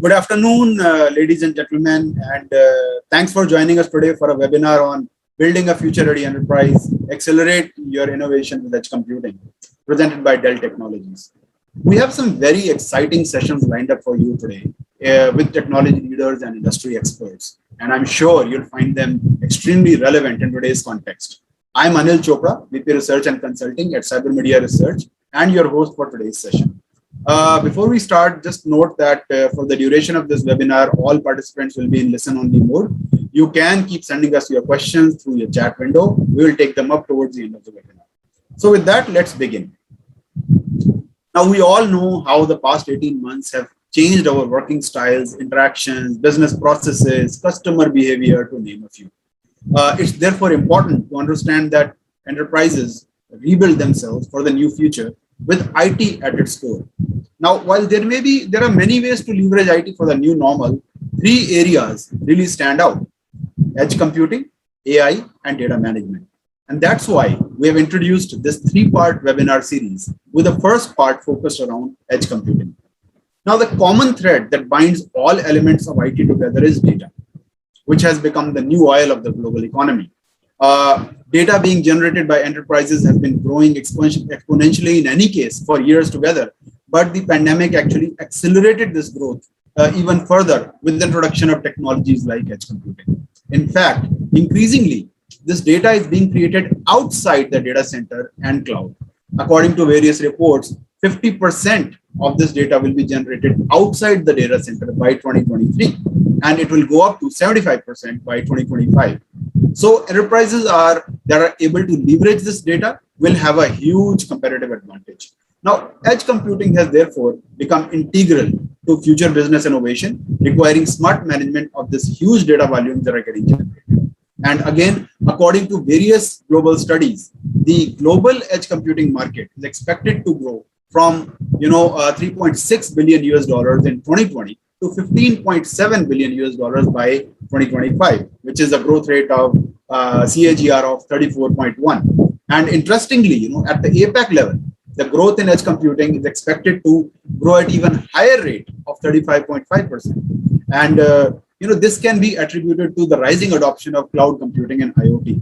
Good afternoon, ladies and gentlemen, and thanks for joining us today for a webinar on building a future-ready enterprise, accelerate your innovation with edge computing, presented by Dell Technologies. We have some very exciting sessions lined up for you today with technology leaders and industry experts, and I'm sure you'll find them extremely relevant in today's context. I'm Anil Chopra, VP Research and Consulting at Cybermedia Research, and your host for today's session. Before we start, just note that for the duration of this webinar, all participants will be in listen-only mode. You can keep sending us your questions through your chat window. We will take them up towards the end of the webinar. So with that, let's begin. Now, we all know how the past 18 months have changed our working styles, interactions, business processes, customer behavior, to name a few. It's therefore important to understand that enterprises rebuild themselves for the new future with IT at its core. Now, while there are many ways to leverage IT for the new normal, three areas really stand out: edge computing, AI, and data management. And that's why we have introduced this three-part webinar series, with the first part focused around edge computing. Now, the common thread that binds all elements of IT together is data, which has become the new oil of the global economy. Data being generated by enterprises has been growing exponentially in any case for years together, but the pandemic actually accelerated this growth even further with the introduction of technologies like edge computing. In fact, increasingly, this data is being created outside the data center and cloud. According to various reports, 50% of this data will be generated outside the data center by 2023, and it will go up to 75% by 2025. So enterprises that are able to leverage this data will have a huge competitive advantage. Now, edge computing has therefore become integral to future business innovation, requiring smart management of this huge data volumes that are getting generated. And again, according to various global studies, the global edge computing market is expected to grow from 3.6 billion US dollars in 2020 to 15.7 billion US dollars by 2025, which is a growth rate of CAGR of 34.1. And interestingly, at the APAC level, the growth in edge computing is expected to grow at even higher rate of 35.5%. And this can be attributed to the rising adoption of cloud computing and IoT.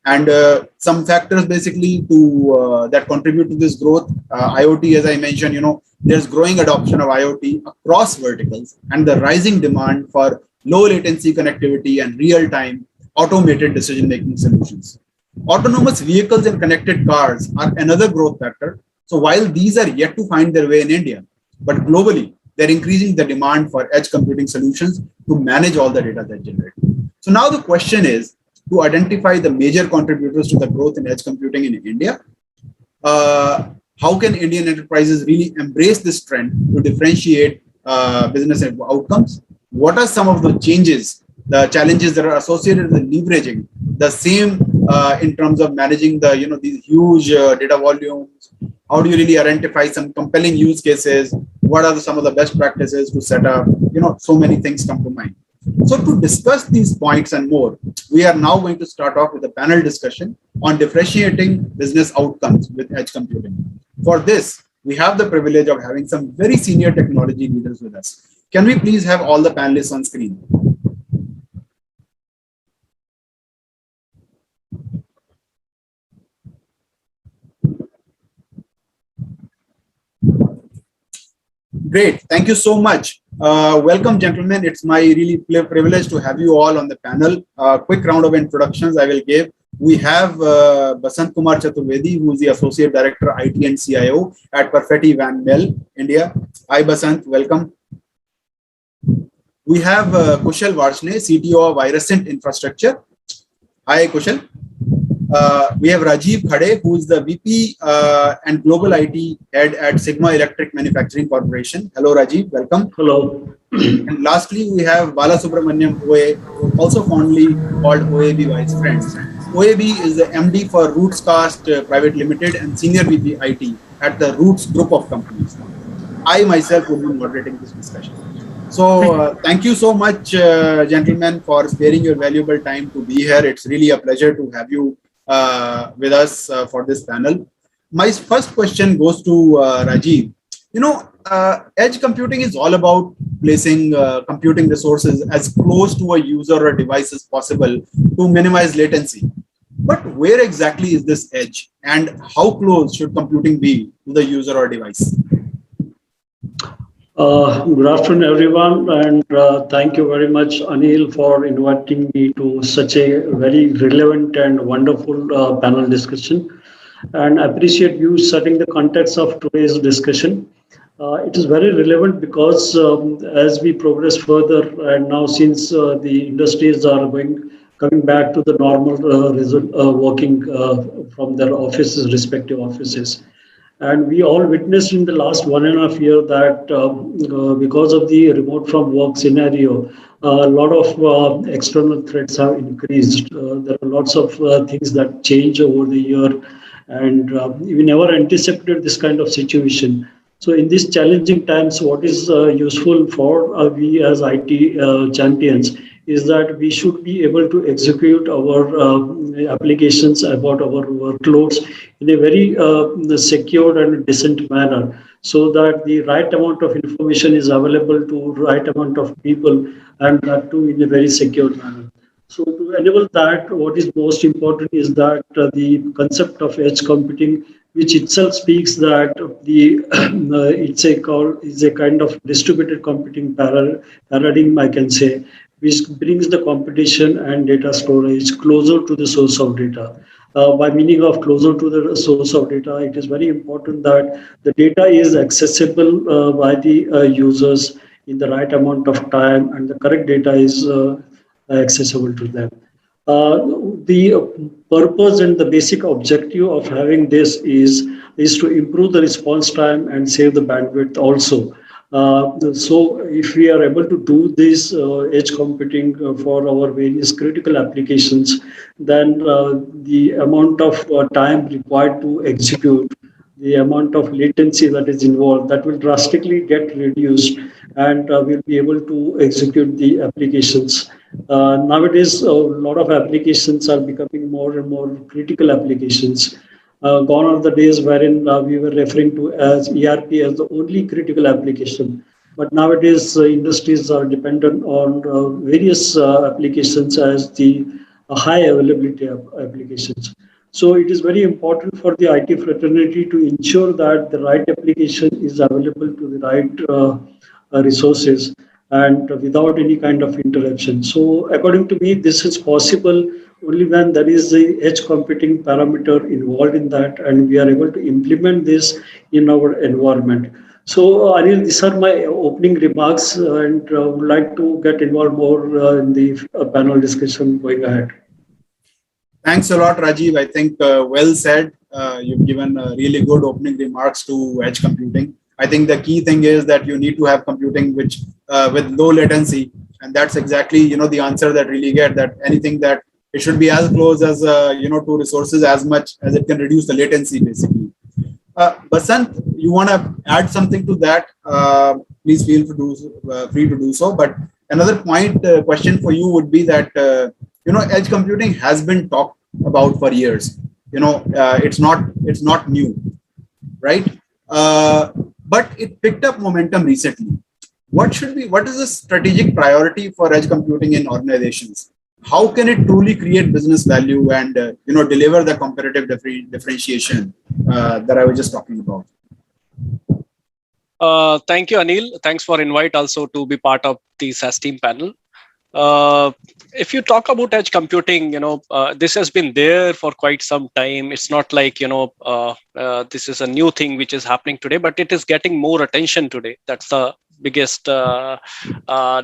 And some factors basically that contribute to this growth, IoT, as I mentioned, there's growing adoption of IoT across verticals and the rising demand for low latency connectivity and real-time automated decision-making solutions. Autonomous vehicles and connected cars are another growth factor. So while these are yet to find their way in India, but globally, they're increasing the demand for edge computing solutions to manage all the data they generate. So now the question is to identify the major contributors to the growth in edge computing in India. How can Indian enterprises really embrace this trend to differentiate business outcomes? What are some of the the challenges that are associated with leveraging the same in terms of managing these huge data volumes? How do you really identify some compelling use cases? What are some of the best practices to set up? So many things come to mind. So to discuss these points and more, we are now going to start off with a panel discussion on differentiating business outcomes with edge computing. For this, we have the privilege of having some very senior technology leaders with us. Can we please have all the panelists on screen? Great. Thank you so much. Welcome, gentlemen. It's my really privilege to have you all on the panel. Quick round of introductions I will give. We have Basant Kumar Chaturvedi, who is the Associate Director, IT and CIO at Perfetti Van Mel, India. Hi, Basant. Welcome. We have Kushal Varshney, CTO of Iriscent Infrastructure. Hi, Kushal. We have Rajiv Khade, who is the VP and Global IT Head at Sigma Electric Manufacturing Corporation. Hello, Rajiv. Welcome. Hello. And lastly, we have Bala Subramaniam OA, also fondly called OAB Vice Friends. OAB is the MD for Rootscast Private Limited and Senior VP IT at the Roots Group of Companies. I myself will be moderating this discussion. So thank you so much, gentlemen, for sparing your valuable time to be here. It's really a pleasure to have you with us for this panel. My first question goes to Rajiv. edge computing is all about placing computing resources as close to a user or device as possible to minimize latency. But where exactly is this edge, and how close should computing be to the user or device? Good afternoon, everyone, and thank you very much, Anil, for inviting me to such a very relevant and wonderful panel discussion. And I appreciate you setting the context of today's discussion. It is very relevant because as we progress further, and now since the industries are coming back to the normal working from their offices, respective offices. And we all witnessed in the last 1.5 years that because of the remote from work scenario, a lot of external threats have increased. There are lots of things that change over the year, and we never anticipated this kind of situation. So in these challenging times, what is useful for we as IT champions is that we should be able to execute our applications about our workloads in a very secure and decent manner, so that the right amount of information is available to right amount of people, and that too in a very secure manner. So to enable that, what is most important is that the concept of edge computing, which itself speaks that the it's a kind of distributed computing paradigm, I can say, which brings the computation and data storage closer to the source of data. By meaning of closer to the source of data, it is very important that the data is accessible by the users in the right amount of time, and the correct data is accessible to them. Uh, the purpose and the basic objective of having this is to improve the response time and save the bandwidth also. So if we are able to do this edge computing for our various critical applications, then the amount of time required to execute, the amount of latency that is involved, that will drastically get reduced, and we'll be able to execute the applications. Nowadays, a lot of applications are becoming more and more critical applications. Gone are the days wherein we were referring to as ERP as the only critical application. But nowadays, industries are dependent on various applications as the high availability applications. So it is very important for the IT fraternity to ensure that the right application is available to the right resources, and without any kind of interruption. So according to me, this is possible only when there is the edge computing parameter involved in that, and we are able to implement this in our environment. So Anil, these are my opening remarks, and would like to get involved more in the panel discussion going ahead. Thanks a lot, Rajiv. I think well said. You've given really good opening remarks to edge computing. I think the key thing is that you need to have computing which with low latency, and that's exactly the answer that really get that anything that it should be as close as to resources as much as it can reduce the latency basically. Basant, you want to add something to that? Please feel free to do so. But another question for you would be that edge computing has been talked about for years. It's not new, right? But it picked up momentum recently. What is the strategic priority for edge computing in organizations? How can it truly create business value and deliver the competitive differentiation that I was just talking about? Thank you, Anil. Thanks for invite also to be part of the SAS team panel. If you talk about edge computing, this has been there for quite some time. It's not like this is a new thing which is happening today, but it is getting more attention today. That's the biggest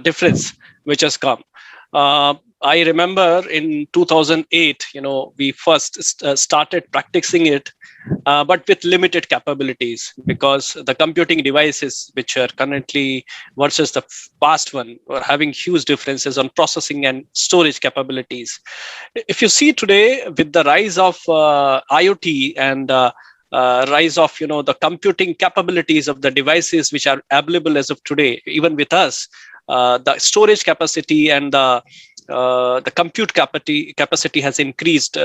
difference which has come. I remember in 2008, we first started practicing it, but with limited capabilities, because the computing devices which are currently versus the past one were having huge differences on processing and storage capabilities. If you see today, with the rise of IoT and rise of the computing capabilities of the devices which are available as of today, even with us, the storage capacity and the compute capacity has increased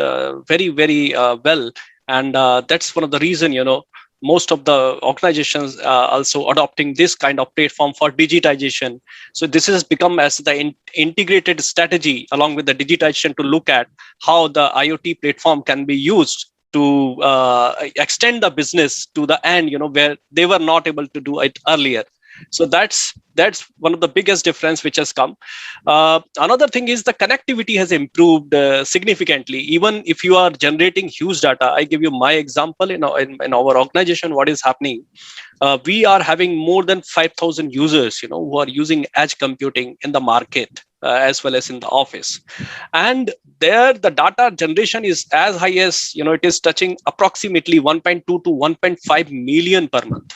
very, very well. And that's one of the reason, most of the organizations also adopting this kind of platform for digitization. So this has become as the integrated strategy along with the digitization to look at how the IoT platform can be used to extend the business to the end, where they were not able to do it earlier. So that's one of the biggest difference which has come. Another thing is the connectivity has improved significantly. Even if you are generating huge data, I give you my example. In our organization, what is happening? We are having more than 5,000 users, who are using edge computing in the market as well as in the office, and there the data generation is as high as it is touching approximately 1.2 to 1.5 million per month.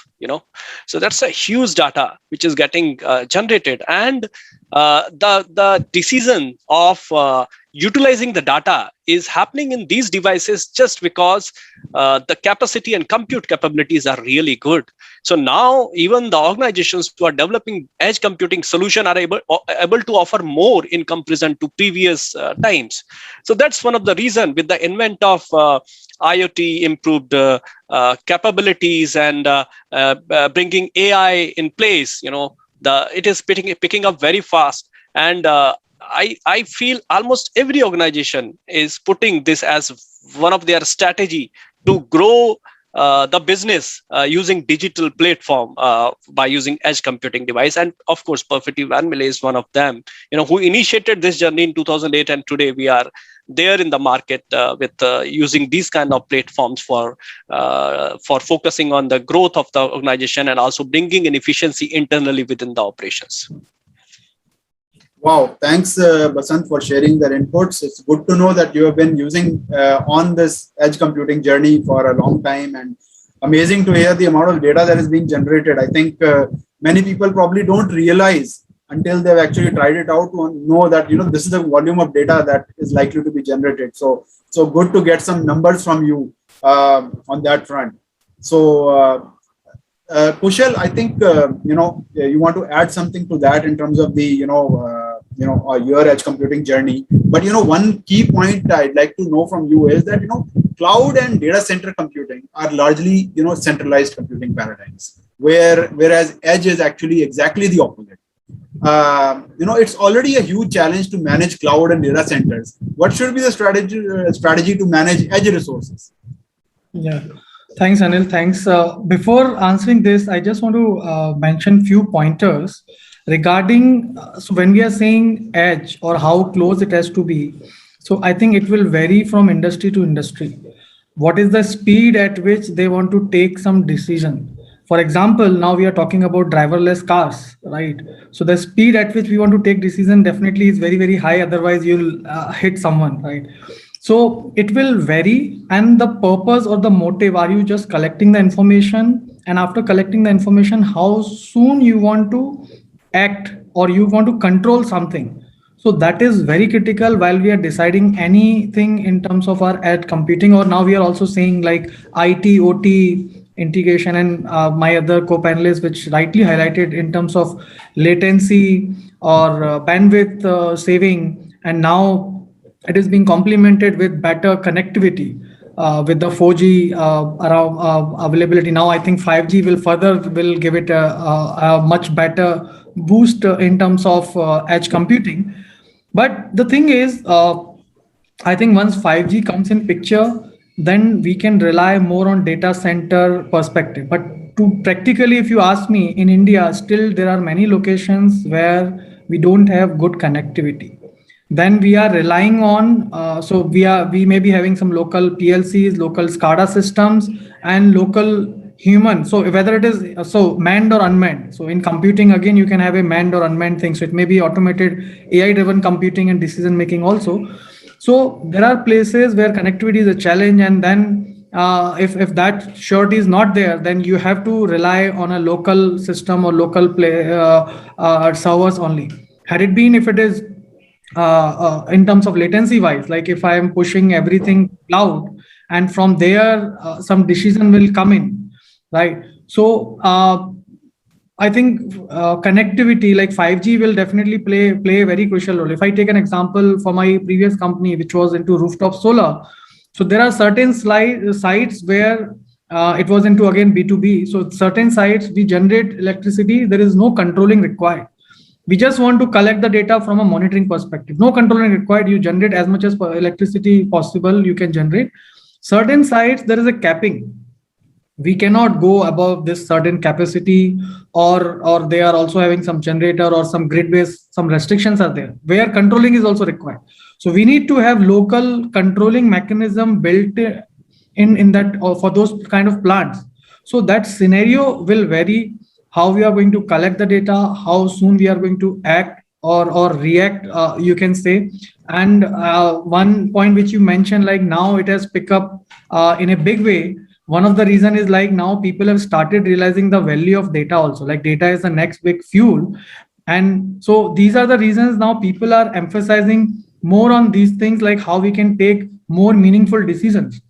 So that's a huge data which is getting generated, and the decision of utilizing the data is happening in these devices just because the capacity and compute capabilities are really good. So now even the organizations who are developing edge computing solution are able to offer more in comparison to previous times. So that's one of the reason with the invent of IoT improved capabilities and bringing AI in place. It is picking up very fast, and I feel almost every organization is putting this as one of their strategy to grow the business using digital platform by using edge computing device. And of course, Perfectly Vanmille is one of them, who initiated this journey in 2008, and today we are there in the market with using these kind of platforms for focusing on the growth of the organization and also bringing in efficiency internally within the operations. Wow, thanks Basant for sharing their inputs. It's good to know that you have been using on this edge computing journey for a long time, and amazing to hear the amount of data that is being generated. I think many people probably don't realize until they've actually tried it out to know that this is the volume of data that is likely to be generated. So good to get some numbers from you on that front. So Kushal, I think you want to add something to that in terms of the your edge computing journey. But one key point I'd like to know from you is that cloud and data center computing are largely centralized computing paradigms, whereas edge is actually exactly the opposite. It's already a huge challenge to manage cloud and data centers. What should be the strategy to manage edge resources? Yeah. Thanks, Anil. Thanks. Before answering this, I just want to mention few pointers regarding, so when we are saying edge or how close it has to be, so I think it will vary from industry to industry. What is the speed at which they want to take some decision? For example, now we are talking about driverless cars, right? So the speed at which we want to take decision definitely is very, very high. Otherwise, you'll hit someone, right? So it will vary, and the purpose or the motive, are you just collecting the information, and after collecting the information, how soon you want to act or you want to control something. So that is very critical while we are deciding anything in terms of our edge computing, or now we are also saying like IT, OT integration, and my other co-panelists, which rightly highlighted in terms of latency or bandwidth saving, and now it is being complemented with better connectivity with the 4G availability. Now I think 5G will give it a much better boost in terms of edge computing. But the thing is, I think once 5G comes in picture, then we can rely more on data center perspective. But to practically, if you ask me, in India, still there are many locations where we don't have good connectivity. Then we are relying on, so we may be having some local PLCs, local SCADA systems, and local human. So whether it is manned or unmanned. So in computing, again, you can have a manned or unmanned thing. So it may be automated AI-driven computing and decision making also. So there are places where connectivity is a challenge, and then if that surety is not there, then you have to rely on a local system or local servers only. Had it been if it is in terms of latency wise, like if I am pushing everything cloud, and from there some decision will come in, right? So I think connectivity like 5G will definitely play a very crucial role. If I take an example for my previous company, which was into rooftop solar, so there are certain sites where it was into again B2B. So certain sites we generate electricity, there is no controlling required. We just want to collect the data from a monitoring perspective. No controlling required. You generate as much as electricity possible. You can generate. Certain sites there is a capping. We cannot go above this certain capacity, or they are also having some generator or some grid based, some restrictions are there where controlling is also required. So we need to have local controlling mechanism built in that for those kind of plants. So that scenario will vary, how we are going to collect the data, how soon we are going to act or react, you can say. And one point which you mentioned, like now it has picked up in a big way. One of the reason is like now people have started realizing the value of data also, like data is the next big fuel. And so these are the reasons now people are emphasizing more on these things, like how we can take more meaningful decisions.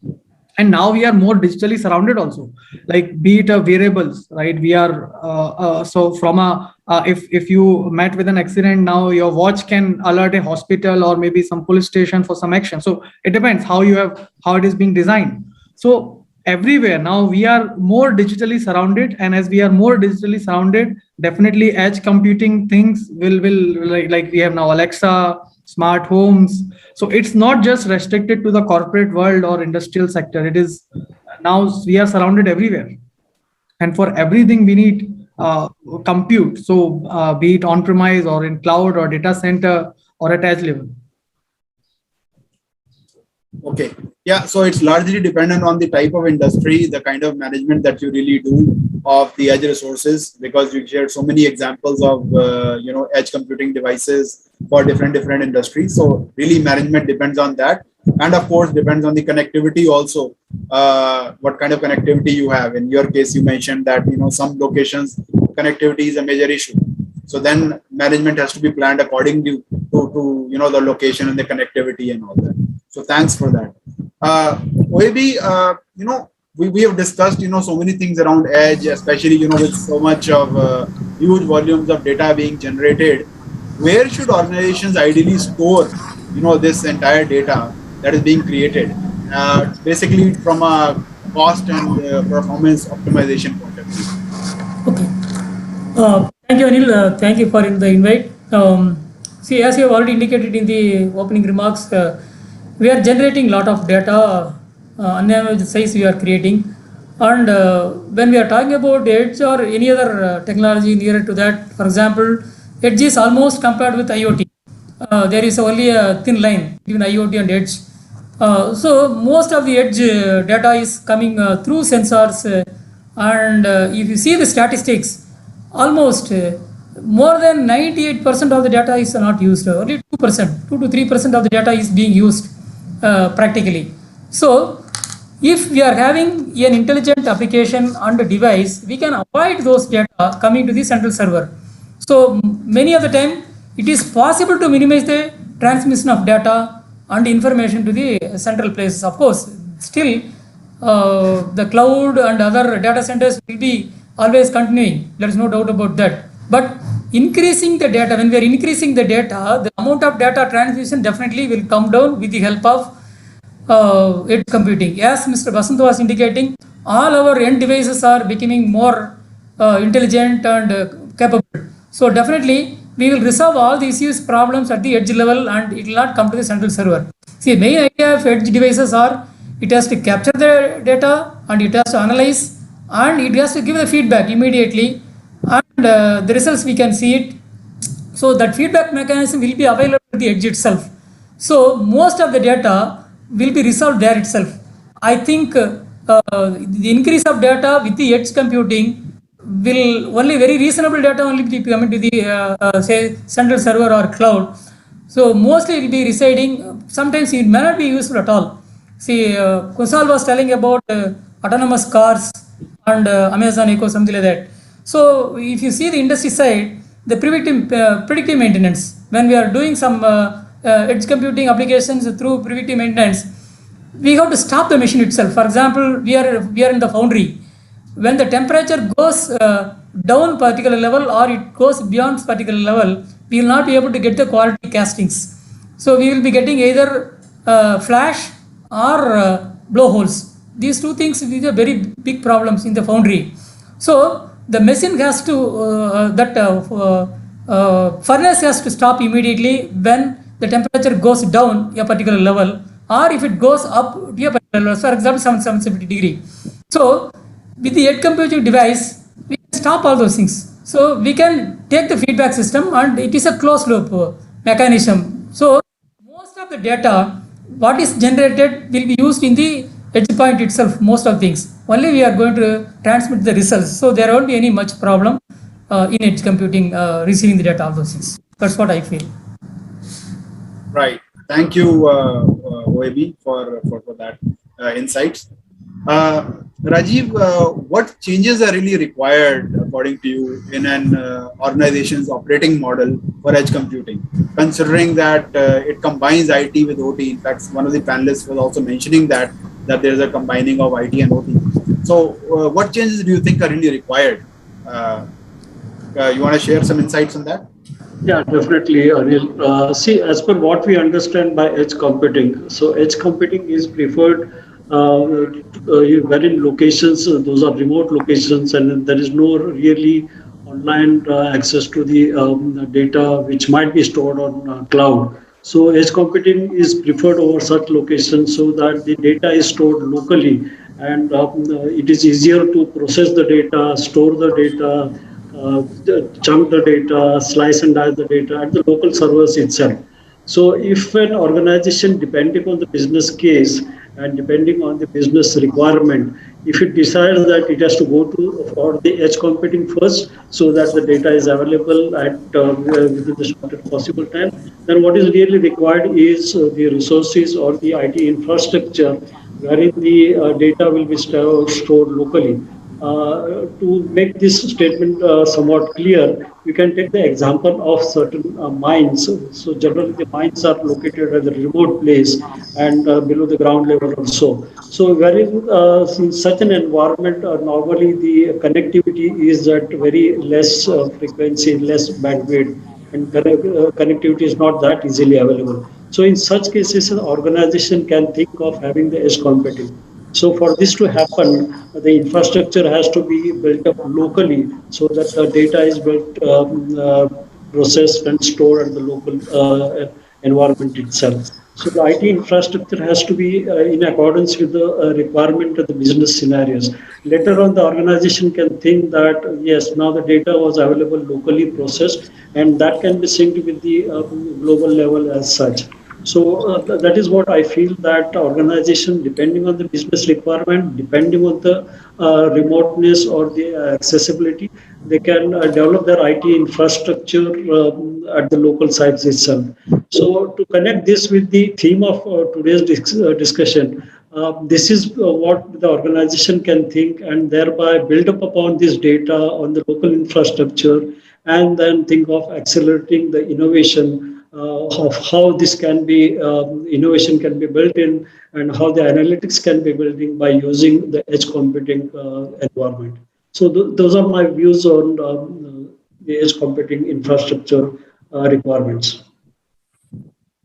And now we are more digitally surrounded also, like be it variables, right? We are so from a if you met with an accident, now your watch can alert a hospital or maybe some police station for some action. So it depends how it is being designed. So everywhere now we are more digitally surrounded, and as we are more digitally surrounded, definitely edge computing things will like we have now Alexa, smart homes. So it's not just restricted to the corporate world or industrial sector. It is now we are surrounded everywhere, and for everything we need compute. So be it on premise or in cloud or data center or at edge level. Okay. Yeah. So it's largely dependent on the type of industry, the kind of management that you really do of the edge resources, because you shared so many examples of edge computing devices for different industries. So really management depends on that, and of course depends on the connectivity also. What kind of connectivity you have. In your case, you mentioned that some locations connectivity is a major issue. So then management has to be planned according to the location and the connectivity and all that. So thanks for that. Maybe we have discussed so many things around edge, especially with so much of huge volumes of data being generated. Where should organizations ideally store this entire data that is being created? Basically from a cost and performance optimization point of view. Okay. Thank you, Anil. Thank you for the invite. See, as you have already indicated in the opening remarks, we are generating a lot of data, unknown size we are creating. And when we are talking about edge or any other technology near to that, for example, edge is almost compared with IoT. There is only a thin line between IoT and edge. So most of the edge data is coming through sensors. And if you see the statistics, almost more than 98% of the data is not used. Only 2%, 2 to 3% of the data is being used practically. So if we are having an intelligent application on the device, we can avoid those data coming to the central server. So many of the time, it is possible to minimize the transmission of data and information to the central places. Of course, still the cloud and other data centers will be always continuing. There is no doubt about that. But increasing the data, when we are increasing the data, the amount of data transmission definitely will come down with the help of edge computing. As Mr. Basant was indicating, all our end devices are becoming more intelligent and capable. So definitely we will resolve all the issues, problems at the edge level, and it will not come to the central server. See, the main idea of edge devices are it has to capture the data and it has to analyze and it has to give the feedback immediately, and the results we can see it. So that feedback mechanism will be available at the edge itself. So most of the data will be resolved there itself. I think the increase of data with the edge computing will only very reasonable data only be coming to the say central server or cloud. So mostly it will be residing. Sometimes it may not be useful at all. See, Kusal was telling about autonomous cars and Amazon Echo, something like that. So if you see the industry side, the predictive maintenance, when we are doing some edge computing applications through predictive maintenance, we have to stop the machine itself. For example, we are in the foundry. When the temperature goes down particular level or it goes beyond particular level, we will not be able to get the quality castings. So we will be getting either flash or blowholes. these two things, these are very big problems in the foundry. So the machine has to, furnace has to stop immediately when the temperature goes down a particular level, or if it goes up to a particular level, for example, 770 degree. So with the edge computing device, we can stop all those things. So we can take the feedback system, and it is a closed loop mechanism. So most of the data, what is generated, will be used in the edge point itself, most of things. Only we are going to transmit the results. So there won't be any much problem in edge computing, receiving the data, all those things. That's what I feel. Right. Thank you, OAB, for that insights. Rajiv, what changes are really required, according to you, in an organization's operating model for edge computing, considering that it combines IT with OT? In fact, one of the panelists was also mentioning that there's a combining of IT and OT. So, what changes do you think are really required? You want to share some insights on that? Yeah, definitely, Anil. See, as per what we understand by edge computing, so edge computing is preferred wherein locations, those are remote locations, and there is no really online access to the data which might be stored on cloud. So edge computing is preferred over such locations so that the data is stored locally, and it is easier to process the data, store the data, chunk the data, slice and dice the data at the local servers itself. So if an organization, depending on the business case and depending on the business requirement, if it decides that it has to go to for the edge computing first, so that the data is available at within the shortest possible time, then what is really required is the resources or the IT infrastructure wherein the data will be stored locally. To make this statement somewhat clear, we can take the example of certain mines. So generally the mines are located at a remote place and below the ground level also. So wherein in such an environment, normally the connectivity is at very less frequency, less bandwidth, and connectivity is not that easily available. So in such cases, an organization can think of having the edge computing. So for this to happen, the infrastructure has to be built up locally so that the data is built, processed and stored at the local environment itself. So the IT infrastructure has to be in accordance with the requirement of the business scenarios. Later on, the organization can think that, yes, now the data was available locally processed, and that can be synced with the global level as such. So that is what I feel, that organization, depending on the business requirement, depending on the remoteness or the accessibility, they can develop their IT infrastructure at the local sites itself. So to connect this with the theme of today's discussion, this is what the organization can think and thereby build up upon this data on the local infrastructure, and then think of accelerating the innovation of how this can be, innovation can be built in, and how the analytics can be built in by using the edge computing environment. So those are my views on the edge computing infrastructure requirements.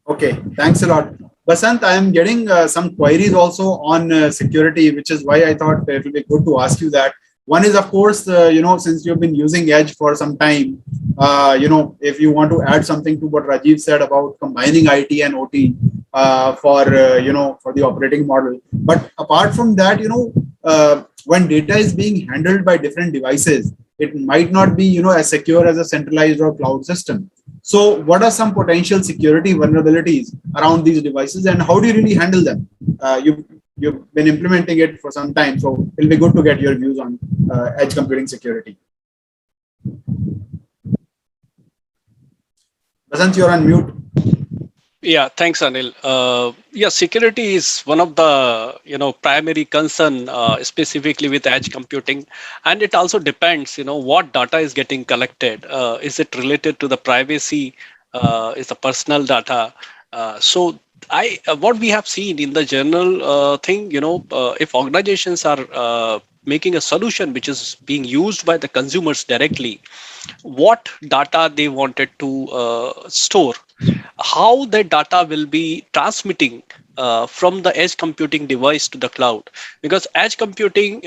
Okay, thanks a lot. Basant, I am getting some queries also on security, which is why I thought it will be good to ask you that. One is, of course, since you've been using Edge for some time, if you want to add something to what Rajiv said about combining IT and OT for the operating model. But apart from that, when data is being handled by different devices, it might not be, as secure as a centralized or cloud system. So what are some potential security vulnerabilities around these devices, and how do you really handle them? You've been implementing it for some time, so it'll be good to get your views on edge computing security. Basant, you're on mute. Yeah, thanks, Anil. Security is one of the primary concern, specifically with edge computing, and it also depends, what data is getting collected. Is it related to the privacy? Is the personal data? So what we have seen in the general thing, if organizations are making a solution which is being used by the consumers directly, what data they wanted to store, how the data will be transmitting from the edge computing device to the cloud, because edge computing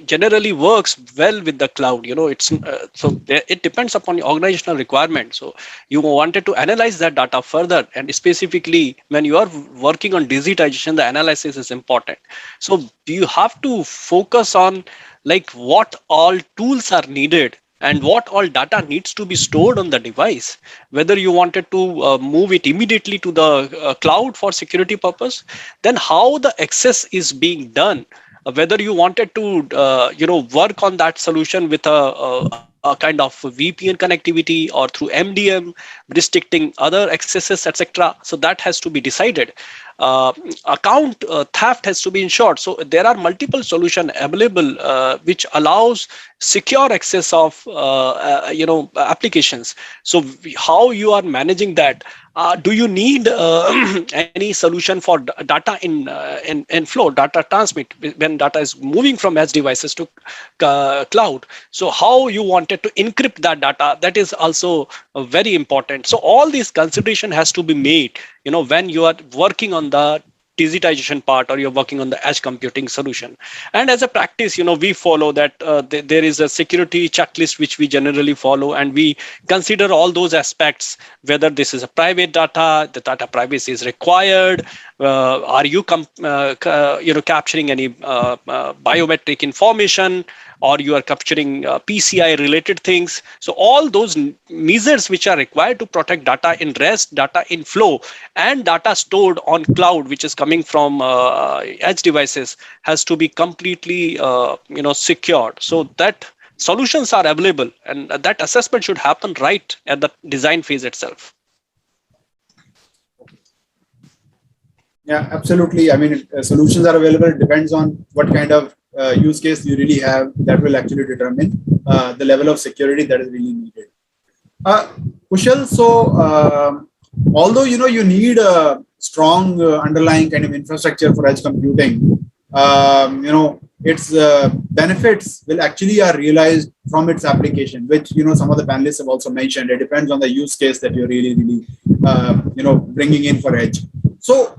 generally works well with the cloud. It depends upon your organizational requirement. So you wanted to analyze that data further, and specifically when you are working on digitization, the analysis is important. So you have to focus on like what all tools are needed and what all data needs to be stored on the device, whether you wanted to move it immediately to the cloud for security purpose, then how the access is being done, whether you wanted to work on that solution with a kind of VPN connectivity or through MDM, restricting other accesses, etc. So that has to be decided. Account theft has to be ensured. So there are multiple solutions available which allows secure access of applications. So how you are managing that? Do you need any solution for data in flow, data transmit when data is moving from edge devices to cloud? So how you wanted to encrypt that data, that is also very important. So all these consideration has to be made when you are working on the digitization part or you're working on the edge computing solution. And as a practice, we follow that there is a security checklist which we generally follow, and we consider all those aspects, whether this is a private data, the data privacy is required, are you capturing any biometric information, or you are capturing PCI related things. So all those measures which are required to protect data in rest, data in flow, and data stored on cloud, which is coming from edge devices, has to be completely secured. So that solutions are available, and that assessment should happen right at the design phase itself. Yeah, absolutely. I mean, solutions are available. It depends on what kind of use case you really have. That will actually determine the level of security that is really needed. Kushal, so although you need a strong underlying kind of infrastructure for edge computing, its benefits will actually are realized from its application, which some of the panelists have also mentioned. It depends on the use case that you're really bringing in for edge. So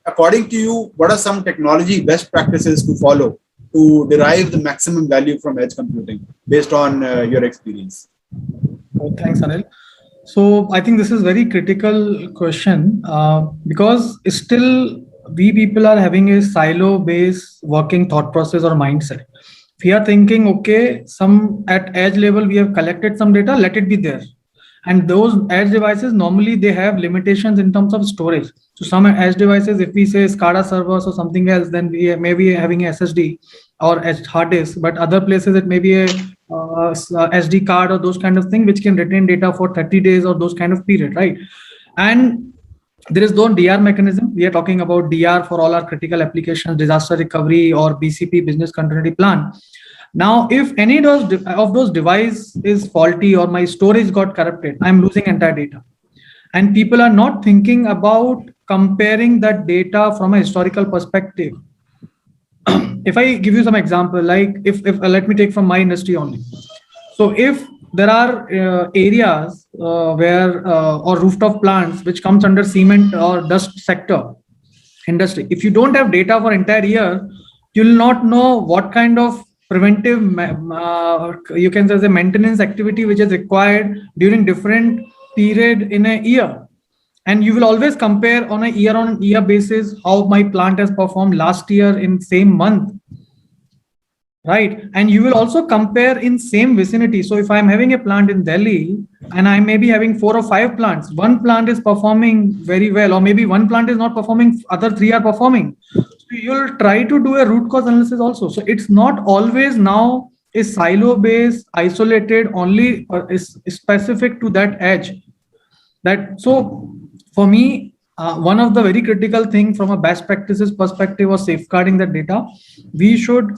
according to you, what are some technology best practices to follow to derive the maximum value from edge computing based on your experience? Oh, thanks, Anil. So I think this is very critical question because still we people are having a silo-based working thought process or mindset. We are thinking, okay, some at edge level we have collected some data, let it be there. And those edge devices, normally they have limitations in terms of storage. So some edge devices, if we say SCADA servers or something else, then we may be having a SSD or hard disk, but other places it may be a SD card or those kind of thing, which can retain data for 30 days or those kind of period, right? And there is no DR mechanism. We are talking about DR for all our critical applications, disaster recovery or BCP, business continuity plan. Now, if any of those device is faulty or my storage got corrupted, I'm losing entire data. And people are not thinking about comparing that data from a historical perspective. If I give you some example, like if let me take from my industry only. So if there are areas where or rooftop plants which comes under cement or dust sector industry, if you don't have data for entire year, you'll not know what kind of preventive you can say the maintenance activity which is required during different period in a year. And you will always compare on a year-on-year basis how my plant has performed last year in same month, right? And you will also compare in same vicinity. So if I'm having a plant in Delhi and I may be having 4 or 5 plants, one plant is performing very well, or maybe one plant is not performing, other 3 are performing. So you'll try to do a root cause analysis also. So it's not always now a silo-based, isolated, only is specific to that edge. So for me, one of the very critical thing from a best practices perspective of safeguarding the data, we should,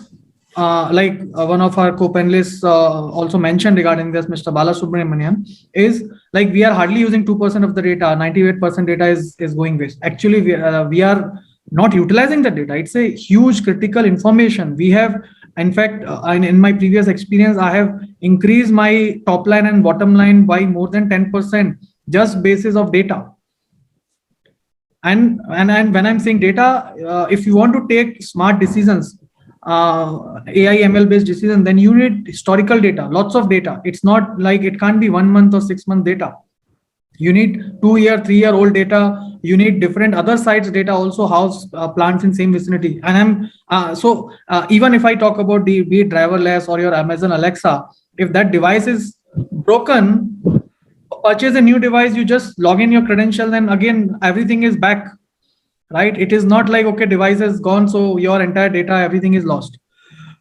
one of our co-panelists also mentioned regarding this, Mr. Balasubramanian, is like we are hardly using 2% of the data, 98% data is going waste. Actually, we are not utilizing the data. It's a huge critical information. We have, in fact, in my previous experience, I have increased my top line and bottom line by more than 10% just basis of data. And when I'm saying data, if you want to take smart decisions, AI ML based decisions, then you need historical data, lots of data. It's not like it can't be 1 month or 6 month data. You need 2-year, 3-year old data. You need different other sites data also, house plants in same vicinity. And even if I talk about the be it driverless or your Amazon Alexa, if that device is broken, purchase a new device, you just log in your credentials and again everything is back, right? It is not like, okay, device is gone, so your entire data, everything is lost.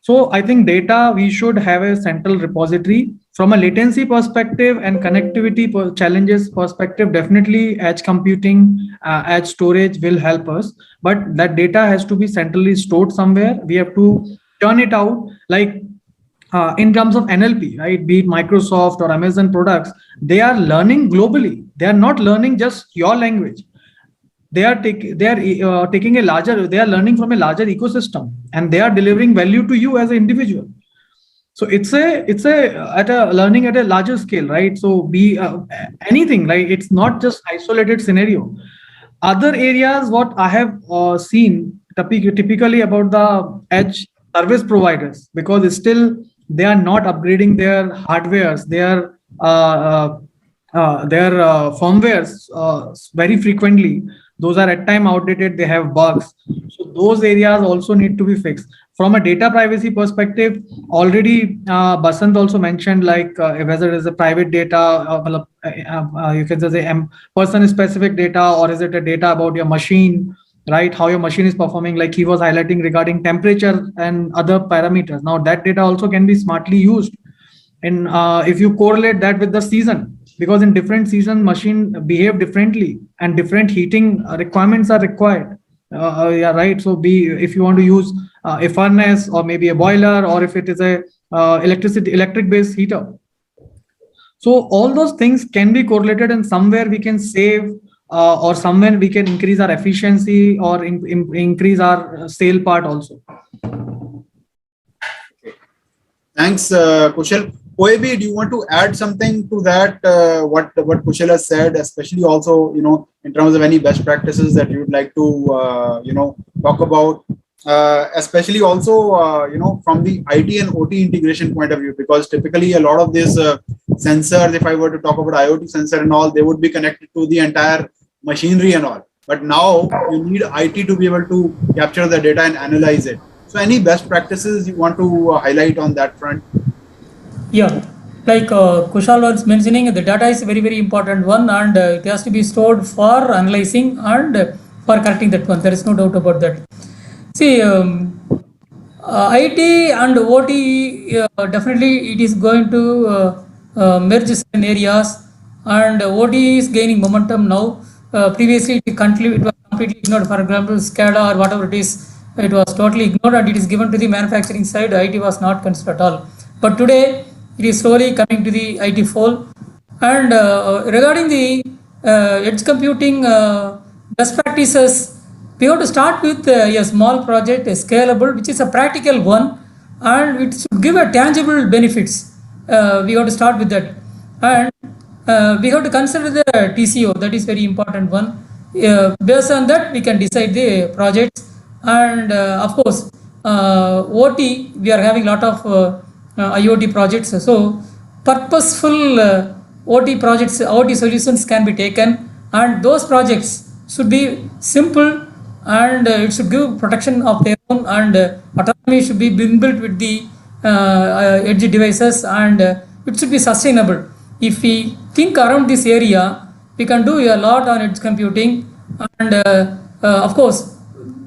So I think data, we should have a central repository. From a latency perspective and connectivity challenges perspective, definitely edge computing, edge storage will help us. But that data has to be centrally stored somewhere. We have to turn it out, like in terms of NLP, right? Be it Microsoft or Amazon products, they are learning globally. They are not learning just your language. They are taking a larger, they are learning from a larger ecosystem, and they are delivering value to you as an individual. So it's a learning at a larger scale, right? So be anything, right? It's not just isolated scenario. Other areas, what I have seen typically about the edge service providers, because still they are not upgrading their hardwares, their firmwares very frequently. Those are at time outdated, they have bugs. So those areas also need to be fixed. From a data privacy perspective, already Basant also mentioned, like whether it is a private data, you can say person specific data, or is it a data about your machine, right? How your machine is performing, like he was highlighting regarding temperature and other parameters. Now that data also can be smartly used. And if you correlate that with the season, because in different season machine behave differently and different heating requirements are required. Yeah, right. So if you want to use a furnace or maybe a boiler, or if it is a electric based heater. So all those things can be correlated, and somewhere we can save or somewhere we can increase our efficiency or increase our sale part also. Thanks, Kushal. OAB, do you want to add something to that? What Kushal has said, especially also, in terms of any best practices that you would like to, talk about, especially also, from the IT and OT integration point of view, because typically a lot of these sensors, if I were to talk about IoT sensor and all, they would be connected to the entire machinery and all. But now you need IT to be able to capture the data and analyze it. So any best practices you want to highlight on that front? Yeah, like Kushal was mentioning, the data is a very, very important one, and it has to be stored for analyzing and for correcting that one. There is no doubt about that. See, IT and OT, definitely it is going to merge certain areas, and OT is gaining momentum now. Previously, it was completely ignored. For example, SCADA or whatever it is, it was totally ignored, and it is given to the manufacturing side. IT was not considered at all. But today, it is slowly coming to the IT fold. And regarding the edge computing best practices, we have to start with a small project, a scalable, which is a practical one, and it should give a tangible benefits. We have to start with that. And we have to consider the TCO, that is very important one. Based on that, we can decide the projects. And of course, OT, we are having a lot of IoT projects. So purposeful OT projects, OT solutions can be taken, and those projects should be simple, and it should give protection of their own, and autonomy should be built with the edge devices, and it should be sustainable. If we think around this area, we can do a lot on edge computing, and of course,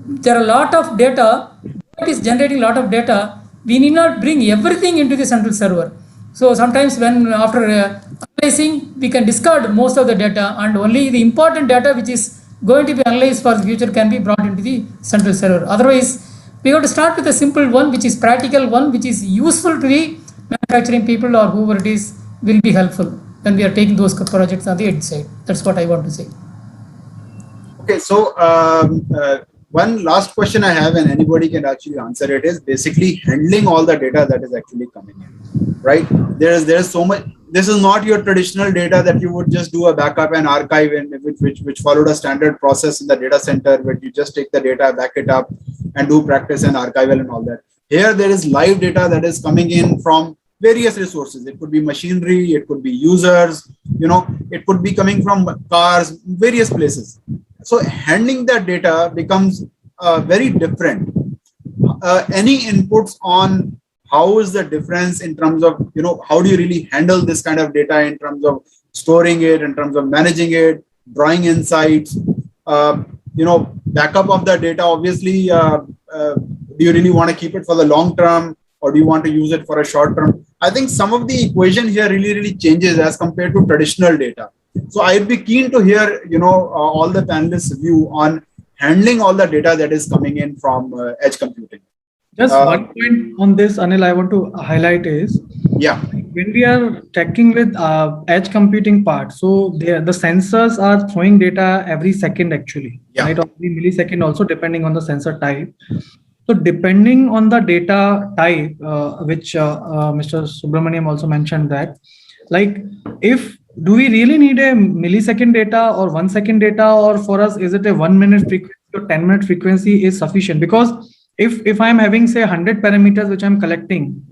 there are a lot of data that is generating a lot of data. We need not bring everything into the central server. So sometimes when after analyzing, we can discard most of the data, and only the important data which is going to be analyzed for the future can be brought into the central server. Otherwise, we have to start with a simple one, which is practical one, which is useful to the manufacturing people or whoever it is, will be helpful when we are taking those projects on the edge side. That's what I want to say. Okay, so one last question I have, and anybody can actually answer it, is basically handling all the data that is actually coming in, right? There's so much. This is not your traditional data that you would just do a backup and archive in, which followed a standard process in the data center, where you just take the data, back it up, and do practice and archival and all that. Here, there is live data that is coming in from various resources. It could be machinery, it could be users, it could be coming from cars, various places. So handling that data becomes very different. Any inputs on how is the difference in terms of, how do you really handle this kind of data in terms of storing it, in terms of managing it, drawing insights, backup of the data, obviously, do you really want to keep it for the long term, or do you want to use it for a short term? I think some of the equation here really changes as compared to traditional data. So I'd be keen to hear, all the panelists' view on handling all the data that is coming in from edge computing. Just one point on this, Anil, I want to highlight is, when we are checking with edge computing part, so the sensors are throwing data every second actually, right? Or every millisecond also, depending on the sensor type. So depending on the data type, which Mr. Subramaniam also mentioned that, like, do we really need a millisecond data or 1 second data, or for us, is it a 1 minute frequency or 10-minute frequency is sufficient? Because if I'm having, say, 100 parameters which I'm collecting,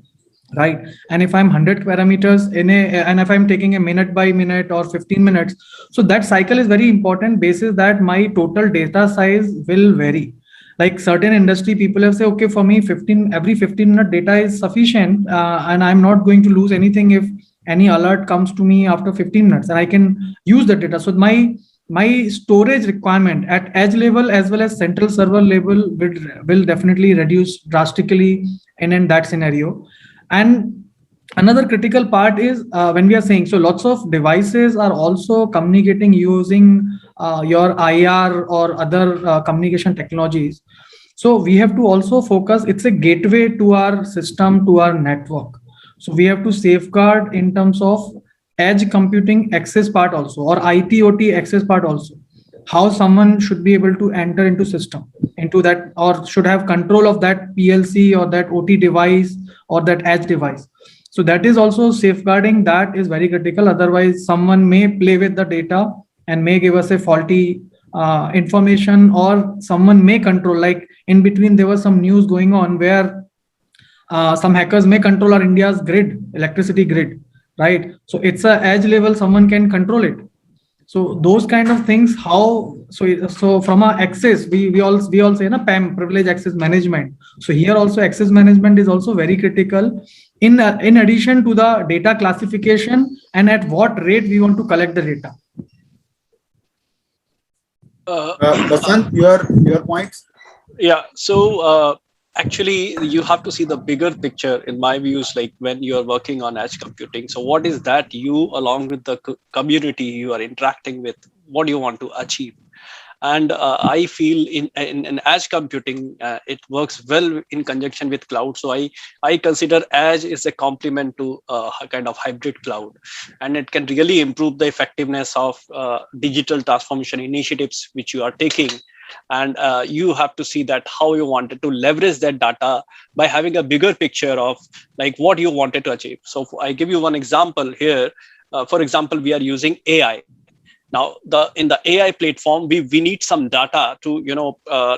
right, and if I'm 100 parameters and if I'm taking a minute by minute or 15 minutes, so that cycle is very important basis that my total data size will vary. Like certain industry people have said, okay, for me, every 15-minute data is sufficient, and I'm not going to lose anything if any alert comes to me after 15 minutes, and I can use the data. So my storage requirement at edge level as well as central server level will definitely reduce drastically in that scenario. And another critical part is when we are saying, so lots of devices are also communicating using your IR or other communication technologies. So we have to also focus, it's a gateway to our system, to our network. So we have to safeguard in terms of edge computing access part also, or IT/OT access part also. How someone should be able to enter into system, into that, or should have control of that PLC or that OT device or that edge device. So that is also safeguarding, that is very critical. Otherwise, someone may play with the data and may give us a faulty information, or someone may control, like in between there was some news going on where some hackers may control our India's grid, electricity grid, right? So it's a edge level, someone can control it. So those kind of things, so from our access, we all say PAM, privilege access management. So here also access management is also very critical in addition to the data classification and at what rate we want to collect the data. Basant, your points? Yeah, so actually you have to see the bigger picture in my views, like when you're working on edge computing. So what is that you, along with the community you are interacting with, what do you want to achieve? And I feel in edge computing, it works well in conjunction with cloud. So I consider edge is a complement to a kind of hybrid cloud, and it can really improve the effectiveness of digital transformation initiatives which you are taking. And you have to see that how you wanted to leverage that data by having a bigger picture of like what you wanted to achieve. So I give you one example here. For example, we are using AI. Now, in the AI platform, we need some data to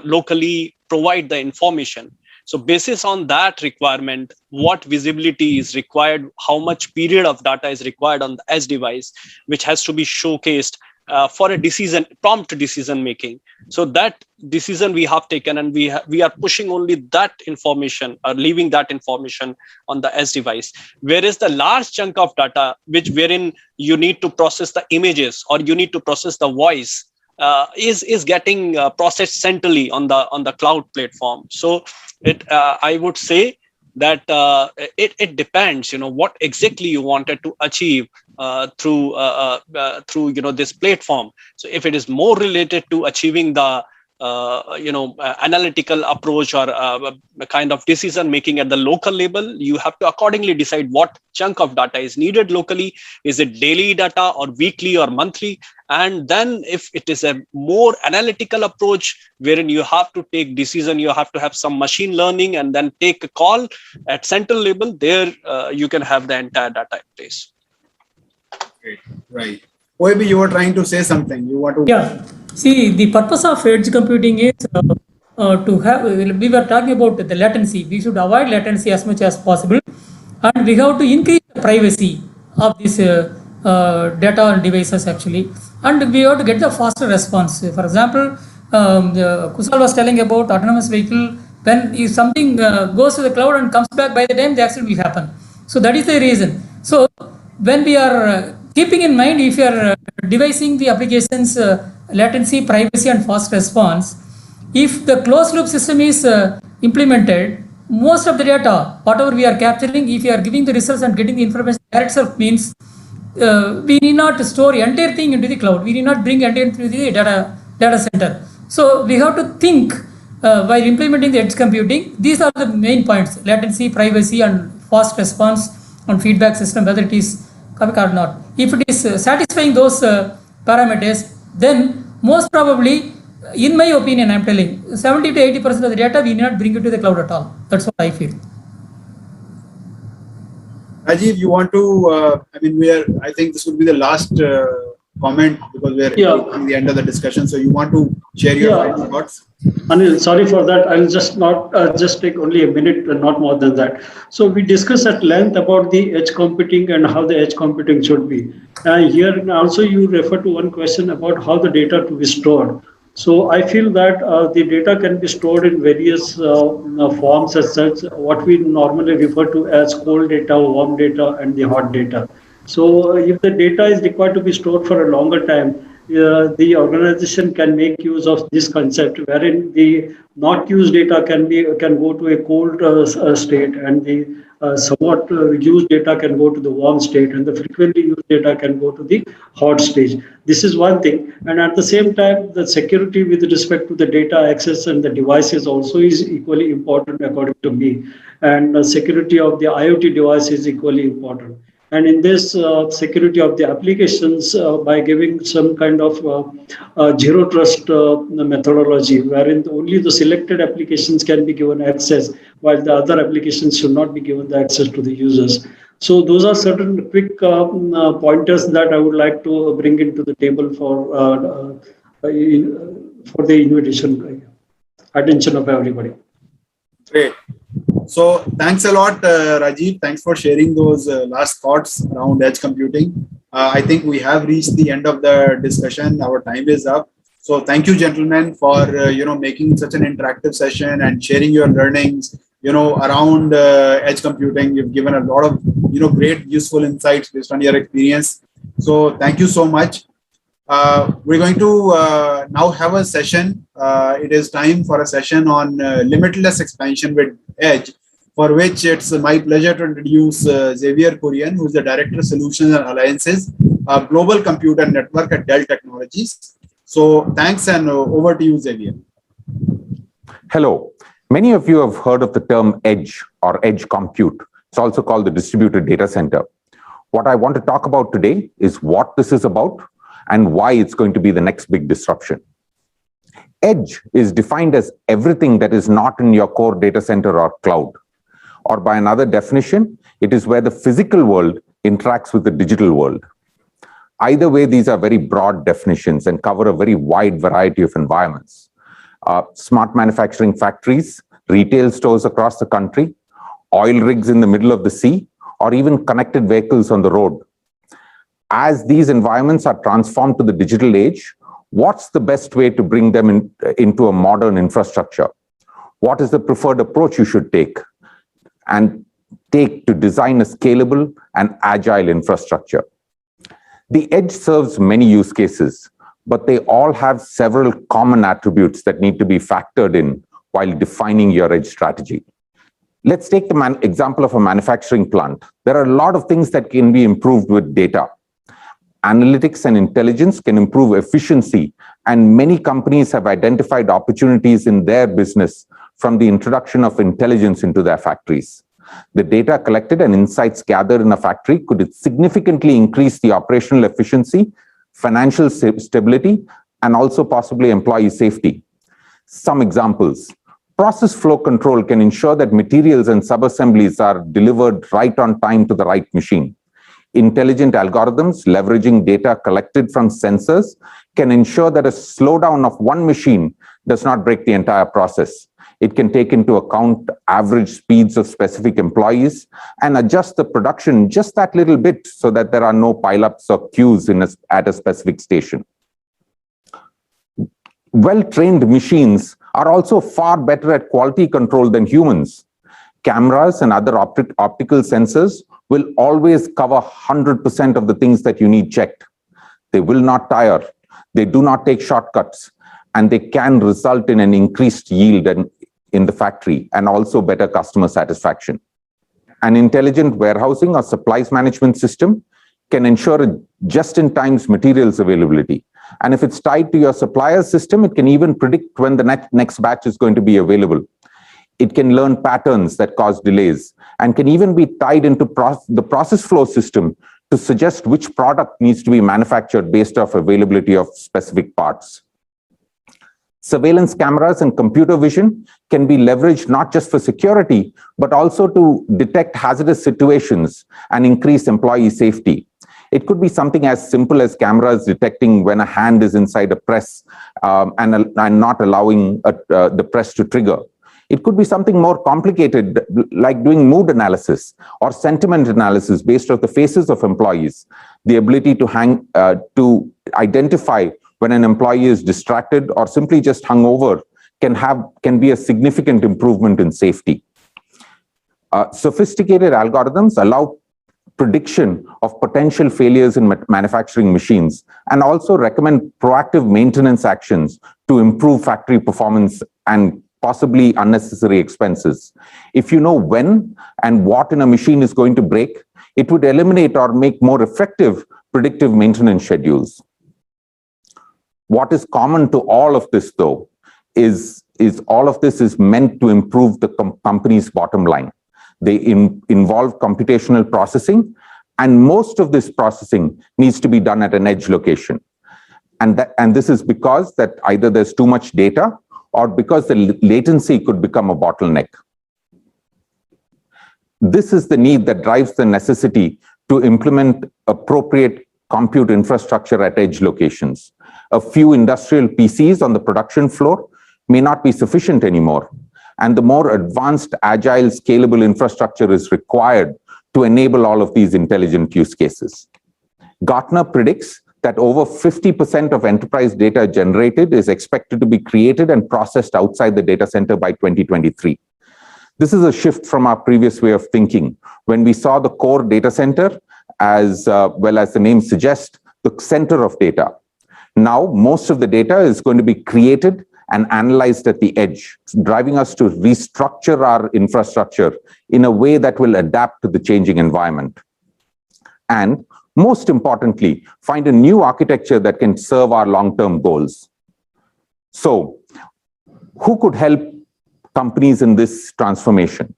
locally provide the information. So basis on that requirement, what visibility is required, how much period of data is required on the edge device, which has to be showcased for a prompt decision making. So that decision we have taken, and we are pushing only that information or leaving that information on the edge device. Whereas the large chunk of data, wherein you need to process the images or you need to process the voice, is getting processed centrally on the cloud platform. So I would say that it depends, what exactly you wanted to achieve through this platform. So if it is more related to achieving the analytical approach or a kind of decision making at the local level. You have to accordingly decide what chunk of data is needed locally. Is it daily data or weekly or monthly? And then if it is a more analytical approach wherein you have to take decision, you have to have some machine learning and then take a call at central level, there you can have the entire data in place. Great. Right. OAB, you were trying to say something. You want to? Yeah. See, the purpose of edge computing is to have, we were talking about the latency. We should avoid latency as much as possible. And we have to increase the privacy of this data and devices actually. And we have to get the faster response. For example, Kusal was telling about autonomous vehicle. When if something goes to the cloud and comes back, by the time the accident will happen. So that is the reason. So when we are keeping in mind, if you are devising the applications latency, privacy and fast response, if the closed loop system is implemented, most of the data, whatever we are capturing, if you are giving the results and getting the information, that itself means we need not store entire thing into the cloud. We need not bring entire into the data center. So we have to think while implementing the edge computing, these are the main points: latency, privacy and fast response and feedback system, whether it is correct or not. If it is satisfying those parameters, then most probably, in my opinion, I'm telling, 70 to 80% of the data we need not bring it to the cloud at all. That's what I feel. Rajiv, you want to? I think this would be the last comment because we're at the end of the discussion. So you want to share your final thoughts? Anil, sorry for that. I'll just take only a minute, not more than that. So we discussed at length about the edge computing and how the edge computing should be. Here also you refer to one question about how the data to be stored. So I feel that the data can be stored in various forms as such, what we normally refer to as cold data, warm data, and the hot data. So if the data is required to be stored for a longer time, the organization can make use of this concept, wherein the not used data can go to a cold state, and the somewhat used data can go to the warm state, and the frequently used data can go to the hot stage. This is one thing, and at the same time, the security with respect to the data access and the devices also is equally important according to me, and the security of the IoT device is equally important. And in this security of the applications, by giving some kind of zero trust methodology, wherein only the selected applications can be given access, while the other applications should not be given the access to the users. So those are certain quick pointers that I would like to bring into the table for the invitation, attention of everybody. Great. So thanks a lot, Rajiv. Thanks for sharing those last thoughts around edge computing. I think we have reached the end of the discussion. Our time is up. So thank you, gentlemen, for making such an interactive session and sharing your learnings, around edge computing. You've given a lot of great useful insights based on your experience. So thank you so much. We're going to now have a session. It is time for a session on limitless expansion with edge, for which it's my pleasure to introduce Xavier Kurian, who is the Director of Solutions and Alliances, Global Computer Network at Dell Technologies. So thanks, and over to you, Xavier. Hello. Many of you have heard of the term edge or edge compute. It's also called the distributed data center. What I want to talk about today is what this is about and why it's going to be the next big disruption. Edge is defined as everything that is not in your core data center or cloud. Or by another definition, it is where the physical world interacts with the digital world. Either way, these are very broad definitions and cover a very wide variety of environments. Smart manufacturing factories, retail stores across the country, oil rigs in the middle of the sea, or even connected vehicles on the road. As these environments are transformed to the digital age, what's the best way to bring them into a modern infrastructure? What is the preferred approach you should take to design a scalable and agile infrastructure? The edge serves many use cases, but they all have several common attributes that need to be factored in while defining your edge strategy. Let's take the example of a manufacturing plant. There are a lot of things that can be improved with data. Analytics and intelligence can improve efficiency and many companies have identified opportunities in their business from the introduction of intelligence into their factories. The data collected and insights gathered in a factory could significantly increase the operational efficiency, financial stability, and also possibly employee safety. Some examples. Process flow control can ensure that materials and sub-assemblies are delivered right on time to the right machine. Intelligent algorithms leveraging data collected from sensors can ensure that a slowdown of one machine does not break the entire process. It can take into account average speeds of specific employees and adjust the production just that little bit so that there are no pileups or queues at a specific station. Well-trained machines are also far better at quality control than humans. Cameras and other optical sensors will always cover 100% of the things that you need checked. They will not tire, they do not take shortcuts, and they can result in an increased yield in the factory and also better customer satisfaction. An intelligent warehousing or supplies management system can ensure just-in-time materials availability. And if it's tied to your supplier system, it can even predict when the next batch is going to be available. It can learn patterns that cause delays and can even be tied into the process flow system to suggest which product needs to be manufactured based off availability of specific parts. Surveillance cameras and computer vision can be leveraged not just for security, but also to detect hazardous situations and increase employee safety. It could be something as simple as cameras detecting when a hand is inside a press and not allowing the press to trigger. It could be something more complicated, like doing mood analysis or sentiment analysis based on the faces of employees. The ability to identify when an employee is distracted or simply just hungover can be a significant improvement in safety. Sophisticated algorithms allow prediction of potential failures in manufacturing machines and also recommend proactive maintenance actions to improve factory performance and possibly unnecessary expenses. If you know when and what in a machine is going to break, it would eliminate or make more effective predictive maintenance schedules. What is common to all of this, though, is all of this is meant to improve the company's bottom line. They involve computational processing, and most of this processing needs to be done at an edge location. And this is because that either there's too much data or because the latency could become a bottleneck. This is the need that drives the necessity to implement appropriate compute infrastructure at edge locations. A few industrial PCs on the production floor may not be sufficient anymore, and the more advanced, agile, scalable infrastructure is required to enable all of these intelligent use cases. Gartner predicts that over 50% of enterprise data generated is expected to be created and processed outside the data center by 2023. This is a shift from our previous way of thinking, when we saw the core data center as well as the name suggests, the center of data. Now, most of the data is going to be created and analyzed at the edge, driving us to restructure our infrastructure in a way that will adapt to the changing environment. And most importantly, find a new architecture that can serve our long-term goals. So, who could help companies in this transformation?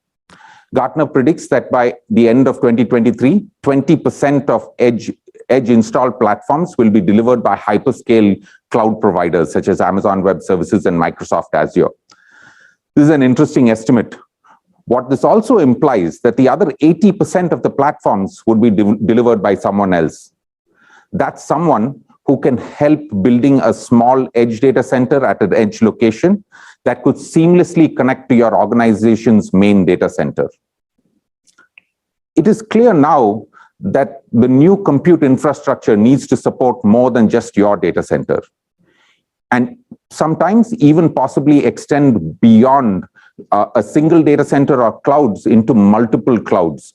Gartner predicts that by the end of 2023, 20% of edge installed platforms will be delivered by hyperscale cloud providers such as Amazon Web Services and Microsoft Azure. This is an interesting estimate. What this also implies that the other 80% of the platforms would be delivered by someone else. That's someone who can help building a small edge data center at an edge location that could seamlessly connect to your organization's main data center. It is clear now that the new compute infrastructure needs to support more than just your data center, and sometimes even possibly extend beyond a single data center or clouds into multiple clouds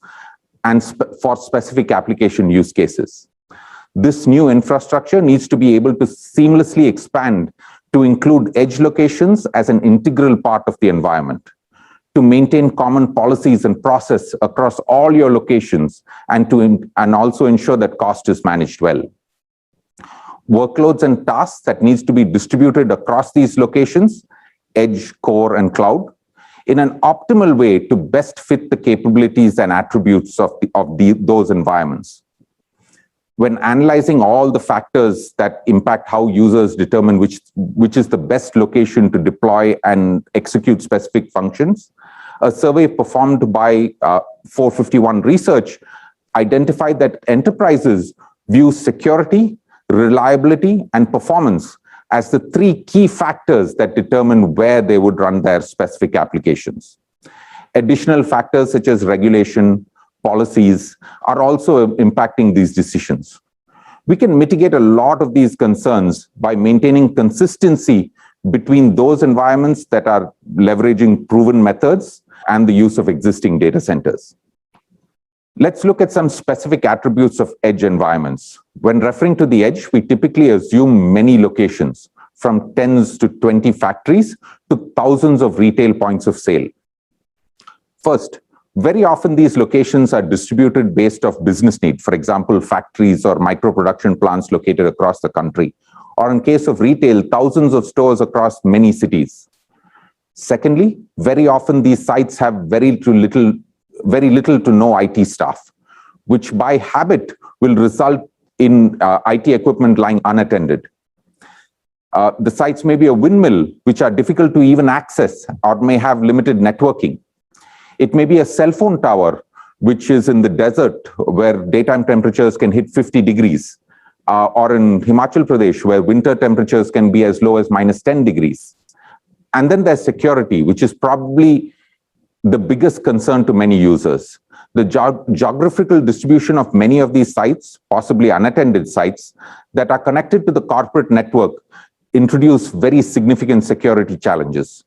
and for specific application use cases. This new infrastructure needs to be able to seamlessly expand to include edge locations as an integral part of the environment, to maintain common policies and process across all your locations, and also ensure that cost is managed well. workloads and tasks that needs to be distributed across these locations, edge, core, and cloud, in an optimal way to best fit the capabilities and attributes of those environments. When analyzing all the factors that impact how users determine which is the best location to deploy and execute specific functions, a survey performed by 451 Research identified that enterprises view security, reliability, and performance as the three key factors that determine where they would run their specific applications. Additional factors such as regulation, policies are also impacting these decisions. We can mitigate a lot of these concerns by maintaining consistency between those environments that are leveraging proven methods and the use of existing data centers. Let's look at some specific attributes of edge environments. When referring to the edge, we typically assume many locations, from tens to 20 factories to thousands of retail points of sale. First, very often these locations are distributed based off business need, for example, factories or micro production plants located across the country, or in case of retail, thousands of stores across many cities. Secondly, very often these sites have very little to no IT staff, which by habit will result in IT equipment lying unattended. The sites may be a windmill, which are difficult to even access or may have limited networking. It may be a cell phone tower, which is in the desert where daytime temperatures can hit 50 degrees, or in Himachal Pradesh, where winter temperatures can be as low as -10 degrees. And then there's security, which is probably the biggest concern to many users. The geographical distribution of many of these sites, possibly unattended sites, that are connected to the corporate network introduce very significant security challenges,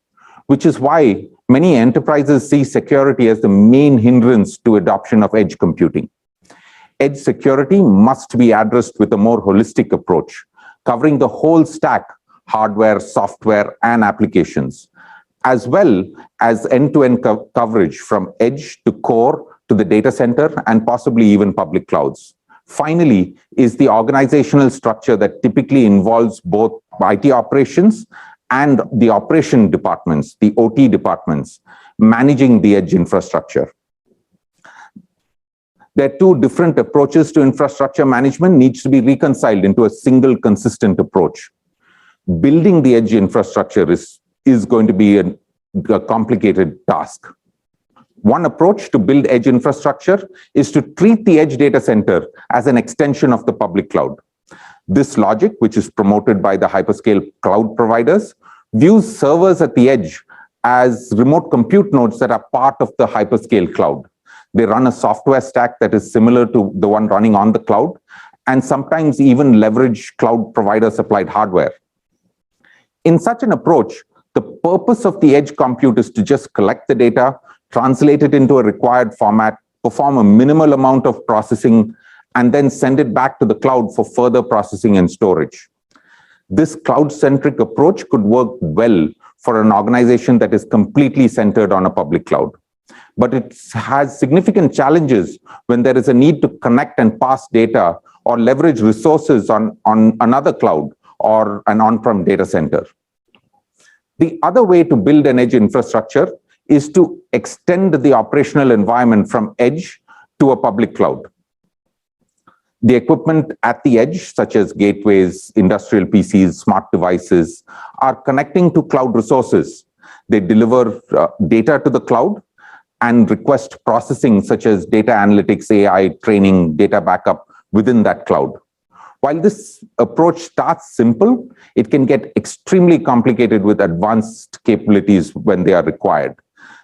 which is why many enterprises see security as the main hindrance to adoption of edge computing. Edge security must be addressed with a more holistic approach, covering the whole stack, hardware, software, and applications, as well as end-to-end coverage from edge to core to the data center and possibly even public clouds. Finally, is the organizational structure that typically involves both IT operations and the operation departments, the OT departments, managing the edge infrastructure. There are two different approaches to infrastructure management needs to be reconciled into a single consistent approach. Building the edge infrastructure is going to be a complicated task. One approach to build edge infrastructure is to treat the edge data center as an extension of the public cloud. This logic, which is promoted by the hyperscale cloud providers, views servers at the edge as remote compute nodes that are part of the hyperscale cloud. They run a software stack that is similar to the one running on the cloud, and sometimes even leverage cloud provider supplied hardware. In such an approach, the purpose of the edge compute is to just collect the data, translate it into a required format, perform a minimal amount of processing, and then send it back to the cloud for further processing and storage. This cloud-centric approach could work well for an organization that is completely centered on a public cloud. But it has significant challenges when there is a need to connect and pass data or leverage resources on another cloud or an on-prem data center. The other way to build an edge infrastructure is to extend the operational environment from edge to a public cloud. The equipment at the edge, such as gateways, industrial PCs, smart devices, are connecting to cloud resources. They deliver data to the cloud and request processing such as data analytics, AI, training, data backup within that cloud. While this approach starts simple, it can get extremely complicated with advanced capabilities when they are required.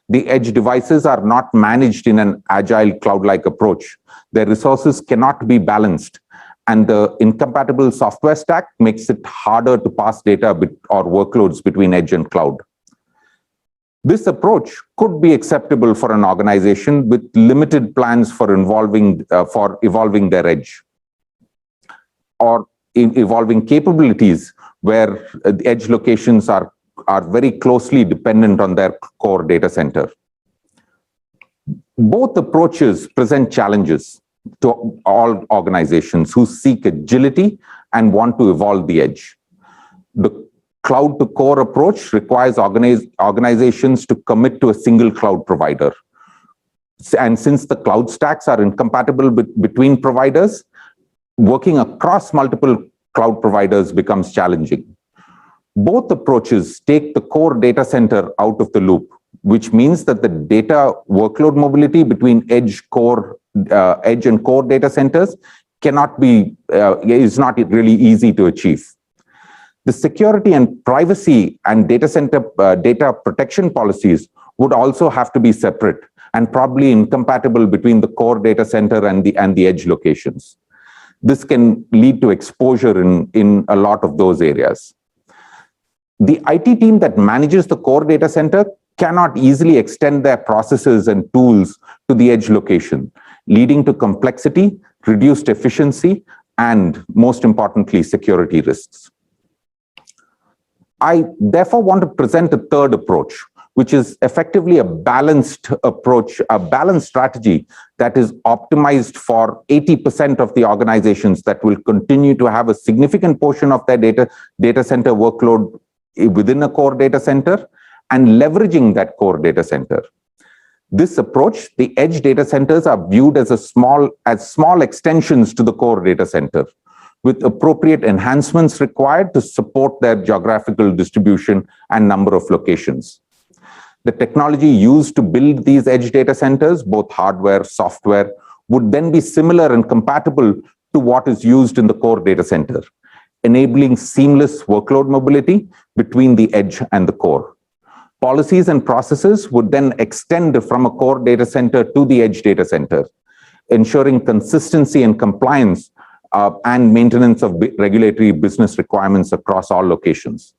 The edge devices are not managed in an agile cloud-like approach. Their resources cannot be balanced, and the incompatible software stack makes it harder to pass data or workloads between edge and cloud. This approach could be acceptable for an organization with limited plans for evolving their edge, or evolving capabilities where the edge locations are very closely dependent on their core data center. Both approaches present challenges to all organizations who seek agility and want to evolve the edge. The cloud to core approach requires organizations to commit to a single cloud provider. And since the cloud stacks are incompatible between providers, working across multiple cloud providers becomes challenging. Both approaches take the core data center out of the loop, which means that the data workload mobility between edge and core data centers is not really easy to achieve. The security and privacy and data center data protection policies would also have to be separate and probably incompatible between the core data center and the edge locations. This can lead to exposure in a lot of those areas. The IT team that manages the core data center cannot easily extend their processes and tools to the edge location, leading to complexity, reduced efficiency, and most importantly, security risks. I therefore want to present a third approach, which is effectively a balanced approach, a balanced strategy that is optimized for 80% of the organizations that will continue to have a significant portion of their data center workload within a core data center and leveraging that core data center. This approach, the edge data centers are viewed as small extensions to the core data center, with appropriate enhancements required to support their geographical distribution and number of locations. The technology used to build these edge data centers, both hardware, software, would then be similar and compatible to what is used in the core data center, enabling seamless workload mobility between the edge and the core. Policies and processes would then extend from a core data center to the edge data center, ensuring consistency and compliance and maintenance of regulatory business requirements across all locations.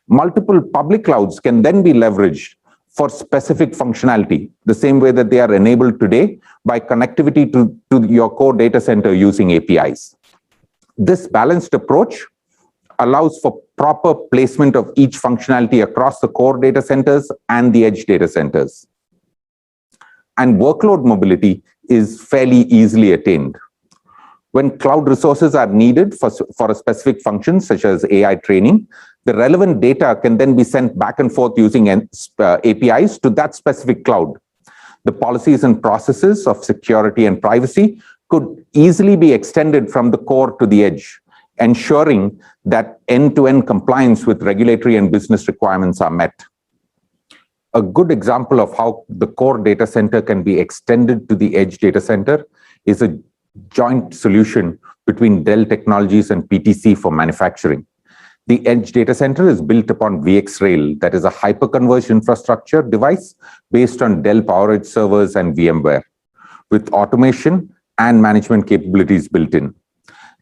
Multiple public clouds can then be leveraged for specific functionality, the same way that they are enabled today by connectivity to your core data center using APIs. This balanced approach allows for proper placement of each functionality across the core data centers and the edge data centers. And workload mobility is fairly easily attained. When cloud resources are needed for a specific function, such as AI training, the relevant data can then be sent back and forth using APIs to that specific cloud. The policies and processes of security and privacy could easily be extended from the core to the edge, ensuring that end-to-end compliance with regulatory and business requirements are met. A good example of how the core data center can be extended to the edge data center is a joint solution between Dell Technologies and PTC for manufacturing. The edge data center is built upon VxRail, that is a hyperconverged infrastructure device based on Dell PowerEdge servers and VMware, with automation and management capabilities built in.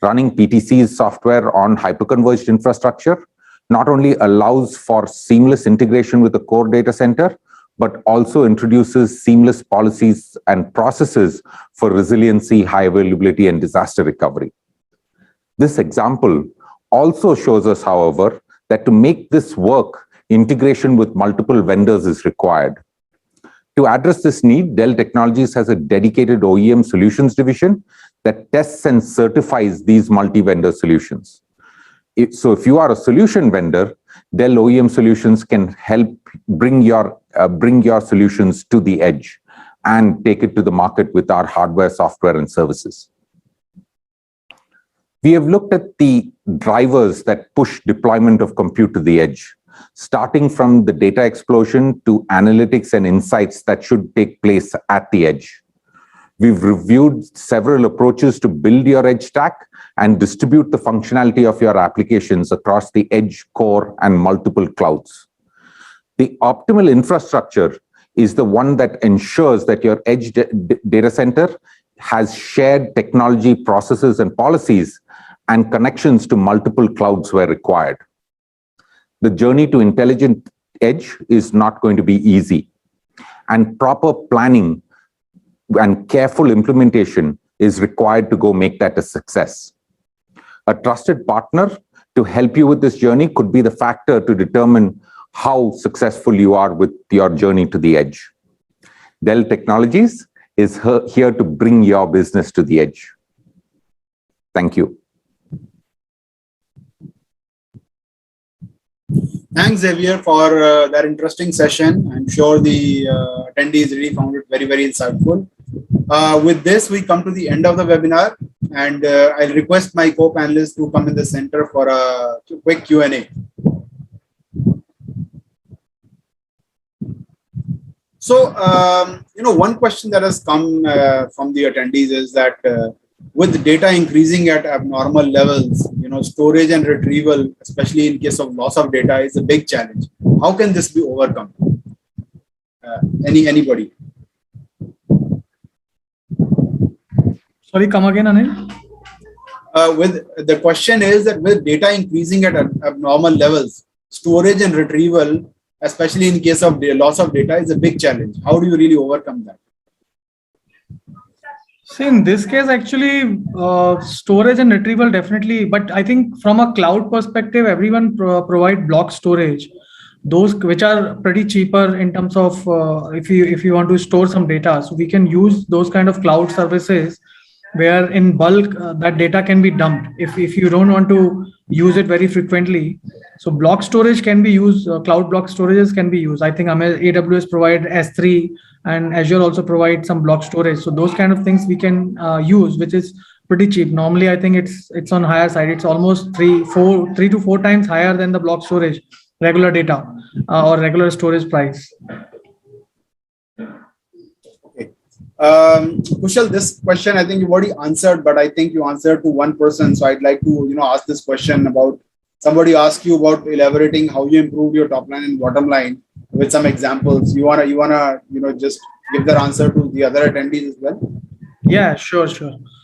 Running PTC's software on hyperconverged infrastructure not only allows for seamless integration with the core data center, but also introduces seamless policies and processes for resiliency, high availability, and disaster recovery. This example also shows us, however, that to make this work, integration with multiple vendors is required. To address this need, Dell Technologies has a dedicated OEM solutions division that tests and certifies these multi-vendor solutions. So if you are a solution vendor, Dell OEM Solutions can help bring your solutions to the edge and take it to the market with our hardware, software, and services. We have looked at the drivers that push deployment of compute to the edge, starting from the data explosion to analytics and insights that should take place at the edge. We've reviewed several approaches to build your edge stack and distribute the functionality of your applications across the edge, core, and multiple clouds. The optimal infrastructure is the one that ensures that your edge data center has shared technology, processes, and policies, and connections to multiple clouds where required. The journey to intelligent edge is not going to be easy, and proper planning and careful implementation is required to go make that a success. A trusted partner to help you with this journey could be the factor to determine how successful you are with your journey to the edge. Dell Technologies is here to bring your business to the edge. Thank you. Thanks, Xavier, for that interesting session. I'm sure the attendees really found it very, very insightful. With this, we come to the end of the webinar, and I'll request my co-panelists to come in the center for a quick Q&A. So, one question that has come from the attendees is that with data increasing at abnormal levels, storage and retrieval, especially in case of loss of data, is a big challenge. How can this be overcome? Anybody? Sorry, come again, Anil. With the question is that with data increasing at abnormal levels, storage and retrieval, especially in case of the loss of data, is a big challenge. How do you really overcome that? See, in this case, actually, storage and retrieval definitely, but I think from a cloud perspective, everyone provide block storage, those which are pretty cheaper in terms of if you want to store some data. So we can use those kind of cloud services where in bulk that data can be dumped if you don't want to use it very frequently. So block storage can be used, cloud block storages can be used. I think AWS provide S3 and Azure also provide some block storage. So those kind of things we can use, which is pretty cheap. Normally, I think it's on higher side. It's almost 3 to 4 times higher than the block storage, regular data or regular storage price. Kushal, this question I think you've already answered, but I think you answered to one person. So I'd like to ask this question about somebody asked you about elaborating how you improved your top line and bottom line with some examples. You wanna just give that answer to the other attendees as well? Yeah, sure.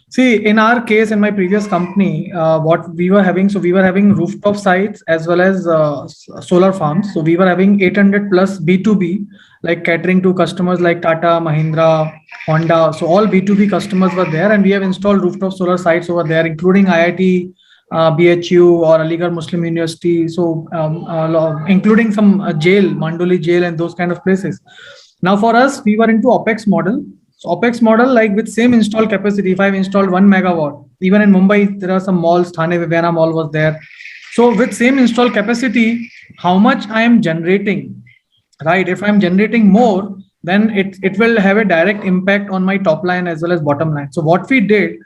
See, in our case, in my previous company, what we were having, so we were having rooftop sites as well as solar farms. So we were having 800 plus B2B, like catering to customers like Tata, Mahindra, Honda. So all B2B customers were there, and we have installed rooftop solar sites over there, including IIT, BHU or Aligarh Muslim University. So including some jail, Mandoli jail and those kind of places. Now for us, we were into OpEx model. So OpEx model, like with same install capacity, if I've installed 1 megawatt, even in Mumbai, there are some malls, Thane Viviana Mall was there. So with same install capacity, how much I am generating, right? If I'm generating more, then it will have a direct impact on my top line as well as bottom line. So what we did,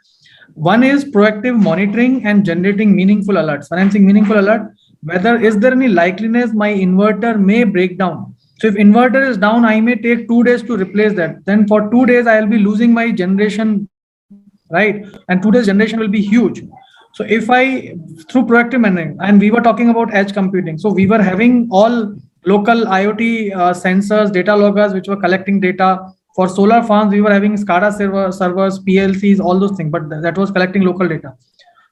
one is proactive monitoring and generating meaningful alerts. When I'm saying meaningful alert, whether is there any likeliness my inverter may break down. So if inverter is down, I may take 2 days to replace that. Then for 2 days, I'll be losing my generation, right? And 2 days generation will be huge. So if I, through proactive management, and we were talking about edge computing. So we were having all local IoT sensors, data loggers, which were collecting data. For solar farms, we were having SCADA servers, PLCs, all those things, but that was collecting local data.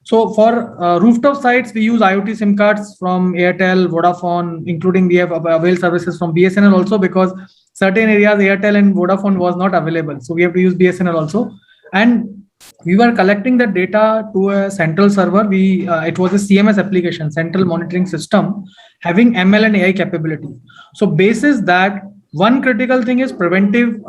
So for rooftop sites, we use IoT SIM cards from Airtel, Vodafone, including we have avail services from BSNL also, because certain areas Airtel and Vodafone was not available. So we have to use BSNL also. And we were collecting the data to a central server. It was a CMS application, central monitoring system, having ML and AI capability. So basis that, one critical thing is preventive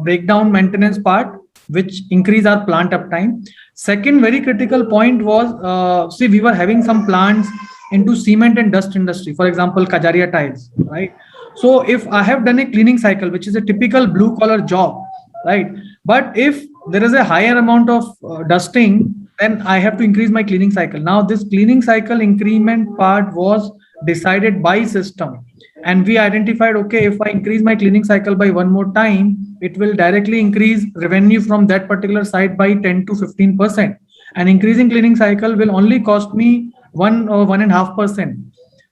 breakdown maintenance part, which increase our plant uptime. Second very critical point was, see, we were having some plants into cement and dust industry, for example, Kajaria tiles, right? So if I have done a cleaning cycle, which is a typical blue collar job, right? But if there is a higher amount of dusting, then I have to increase my cleaning cycle. Now this cleaning cycle increment part was decided by system. And we identified, okay, if I increase my cleaning cycle by 1 more time, it will directly increase revenue from that particular site by 10 to 15%. And increasing cleaning cycle will only cost me 1 or 1.5%.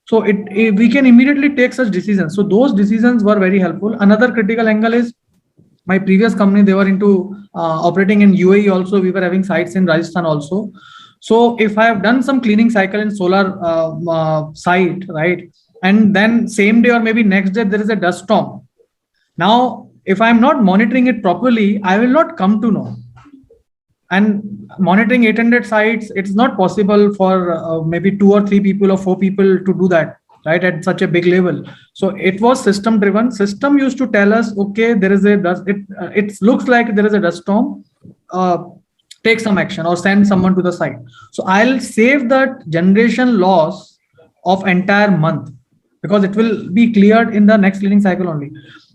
So we can immediately take such decisions. So those decisions were very helpful. Another critical angle is my previous company, they were into operating in UAE also. We were having sites in Rajasthan also. So if I have done some cleaning cycle in solar site, right? And then same day or maybe next day, there is a dust storm. Now, if I'm not monitoring it properly, I will not come to know. And monitoring 800 sites, it's not possible for maybe 2 or 3 people or 4 people to do that, right? At such a big level. So it was system driven. System used to tell us, okay, there is a dust, it looks like there is a dust storm, take some action or send someone to the site. So I'll save that generation loss of entire month. because it will be cleared in the next cleaning cycle only.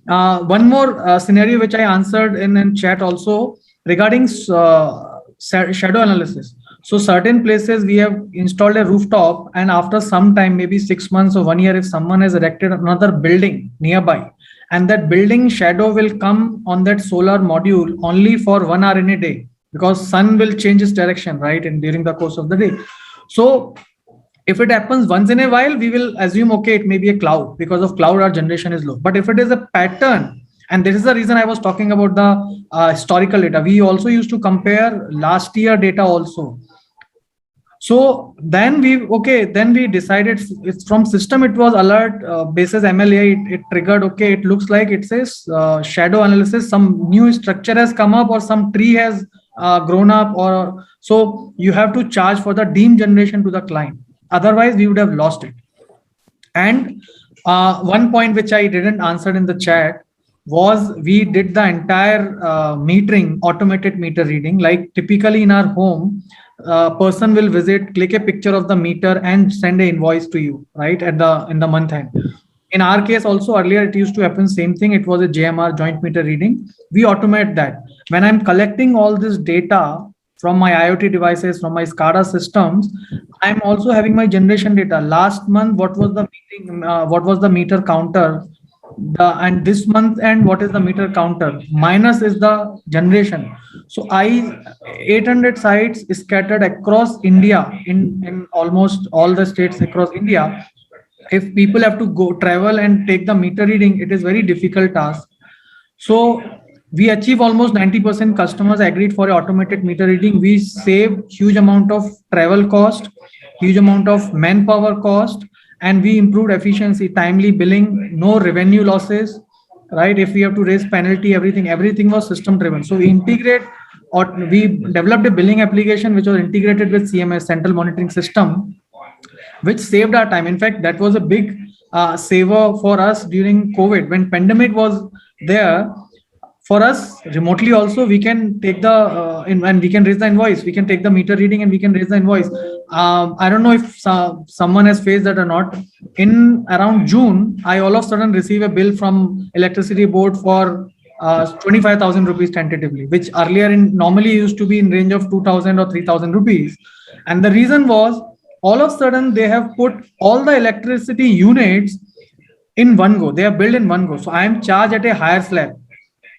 One more scenario which I answered in chat also regarding shadow analysis. So certain places we have installed a rooftop, and after some time, maybe 6 months or 1 year, if someone has erected another building nearby, and that building shadow will come on that solar module only for 1 hour in a day, because sun will change its direction, right, and during the course of the day. So if it happens once in a while, we will assume, okay, it may be a cloud. Because of cloud, our generation is low. But if it is a pattern, and this is the reason I was talking about the historical data, we also used to compare last year data also. So then we decided, it's from system, it was alert basis MLA, it triggered, okay, it looks like it says shadow analysis, some new structure has come up or some tree has grown up, or so you have to charge for the DEAM generation to the client. Otherwise, we would have lost it. And one point which I didn't answer in the chat was we did the entire metering, automated meter reading. Like typically in our home, person will visit, click a picture of the meter and send an invoice to you, right, in the month end. In our case also, earlier it used to happen same thing. It was a JMR, joint meter reading. We automate that. When I'm collecting all this data from my IoT devices, from my SCADA systems, I'm also having my generation data. Last month, what was the meter counter? And this month end, what is the meter counter? Minus is the generation. So 800 sites scattered across India, in almost all the states across India. If people have to go travel and take the meter reading, it is very difficult task. So we achieve almost 90% customers agreed for automated meter reading. We save huge amount of travel cost, huge amount of manpower cost, and we improved efficiency, timely billing, no revenue losses, right? If we have to raise penalty, everything was system driven. So we developed a billing application which was integrated with CMS, Central Monitoring System, which saved our time. In fact, that was a big saver for us during COVID. When pandemic was there, for us remotely also, we can take the and we can raise the invoice. We can take the meter reading and we can raise the invoice. I don't know if someone has faced that or not. In around June, I all of a sudden receive a bill from electricity board for 25,000 rupees tentatively, which earlier normally used to be in range of 2,000 or 3,000 rupees. And the reason was, all of a sudden they have put all the electricity units in one go. They are built in one go. So I am charged at a higher slab.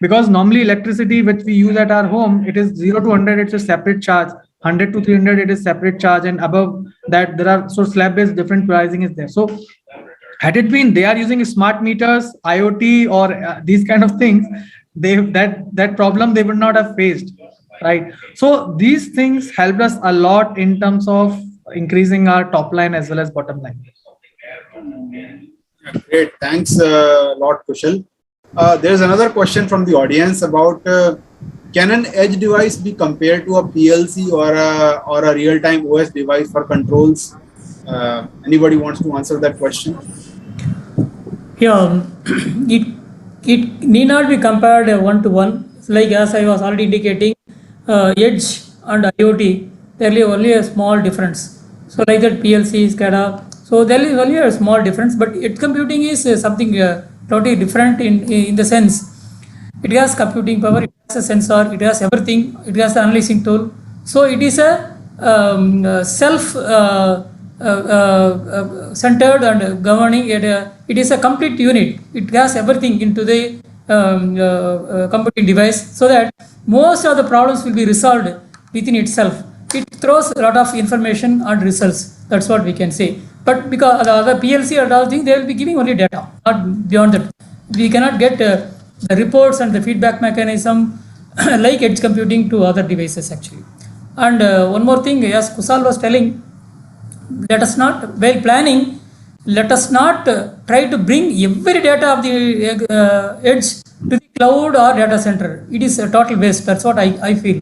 Because normally electricity which we use at our home, it is 0 to 100, it's a separate charge. 100 to 300, it is separate charge. And above that, there are, so slab-based different pricing is there. So had it been they are using smart meters, IoT, or these kind of things, that problem they would not have faced, right? So these things helped us a lot in terms of increasing our top line as well as bottom line. Great, thanks a lot, Kushal. There's another question from the audience about can an edge device be compared to a PLC or a real-time OS device for controls? Anybody wants to answer that question? Yeah, it need not be compared one-to-one. Like as I was already indicating, edge and IoT, there is only a small difference. So like that PLC, SCADA, so there is only a small difference, but edge computing is something totally different in the sense it has computing power, it has a sensor, it has everything, it has the analyzing tool. So it is a self-centered and governing. It is a complete unit. It has everything into the computing device, so that most of the problems will be resolved within itself. It throws a lot of information and results. That's what we can say. But because the other PLC and other things, they will be giving only data, not beyond that. We cannot get the reports and the feedback mechanism like edge computing to other devices actually. And one more thing, as Kusal was telling, let us not, while planning, let us not try to bring every data of the edge to the cloud or data center. It is a total waste. That's what I feel.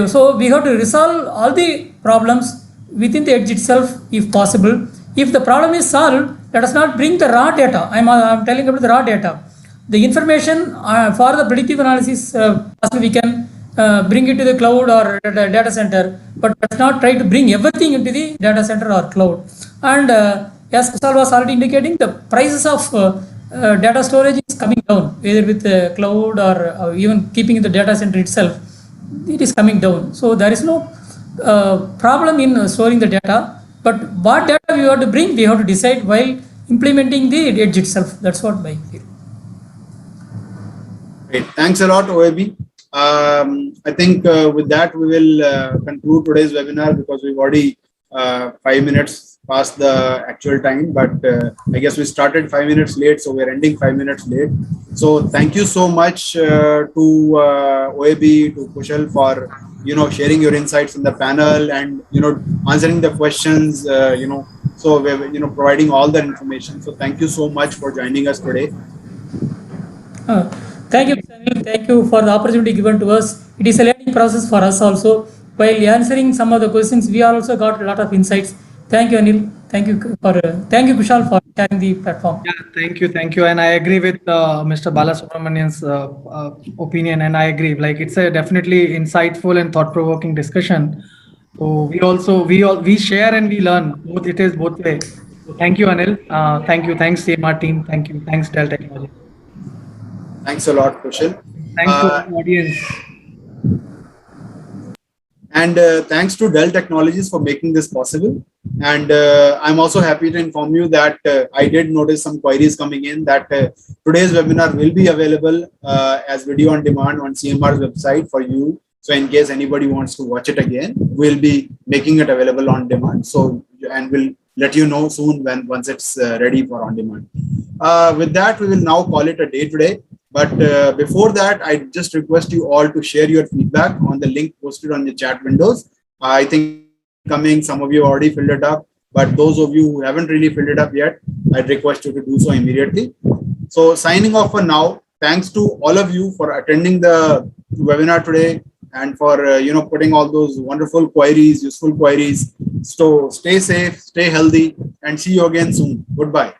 So we have to resolve all the problems within the edge itself if possible. If the problem is solved, let us not bring the raw data. I'm telling about the raw data. The information for the predictive analysis, we can bring it to the cloud or data center, but let's not try to bring everything into the data center or cloud. And as Kushal was already indicating, the prices of data storage is coming down, whether with cloud or even keeping in the data center itself, it is coming down. So there is no problem in storing the data, but what data we have to bring, we have to decide while implementing the edge itself. That's what my feel. Great. Thanks a lot, OAB. I think with that, we will conclude today's webinar because we've already 5 minutes past the actual time, but I guess we started 5 minutes late, so we're ending 5 minutes late. So thank you so much to OAB, to Kushal for, sharing your insights in the panel and, answering the questions, so we're, providing all the information. So thank you so much for joining us today. Thank you, Sunil. Thank you for the opportunity given to us. It is a learning process for us also. While answering some of the questions, we also got a lot of insights. Thank you, Anil. Thank you Kushal, for sharing the platform. Yeah, thank you. And I agree with Mr. Balasubramanian's opinion, and I agree. Like, it's a definitely insightful and thought-provoking discussion. So we share and we learn. Both it is both way. So thank you, Anil. Thanks CMR team. Thanks Dell Technology. Thanks a lot, Kushal. Thanks to the audience. And thanks to Dell Technologies for making this possible. And I'm also happy to inform you that I did notice some queries coming in that today's webinar will be available as video on demand on CMR's website for you. So in case anybody wants to watch it again, we'll be making it available on demand. So, and we'll let you know soon once it's ready for on demand. With that, we will now call it a day today. But before that, I just request you all to share your feedback on the link posted on the chat windows. I think some of you already filled it up, but those of you who haven't really filled it up yet, I'd request you to do so immediately. So signing off for now, thanks to all of you for attending the webinar today and for putting all those wonderful queries, useful queries. So stay safe, stay healthy, and see you again soon. Goodbye.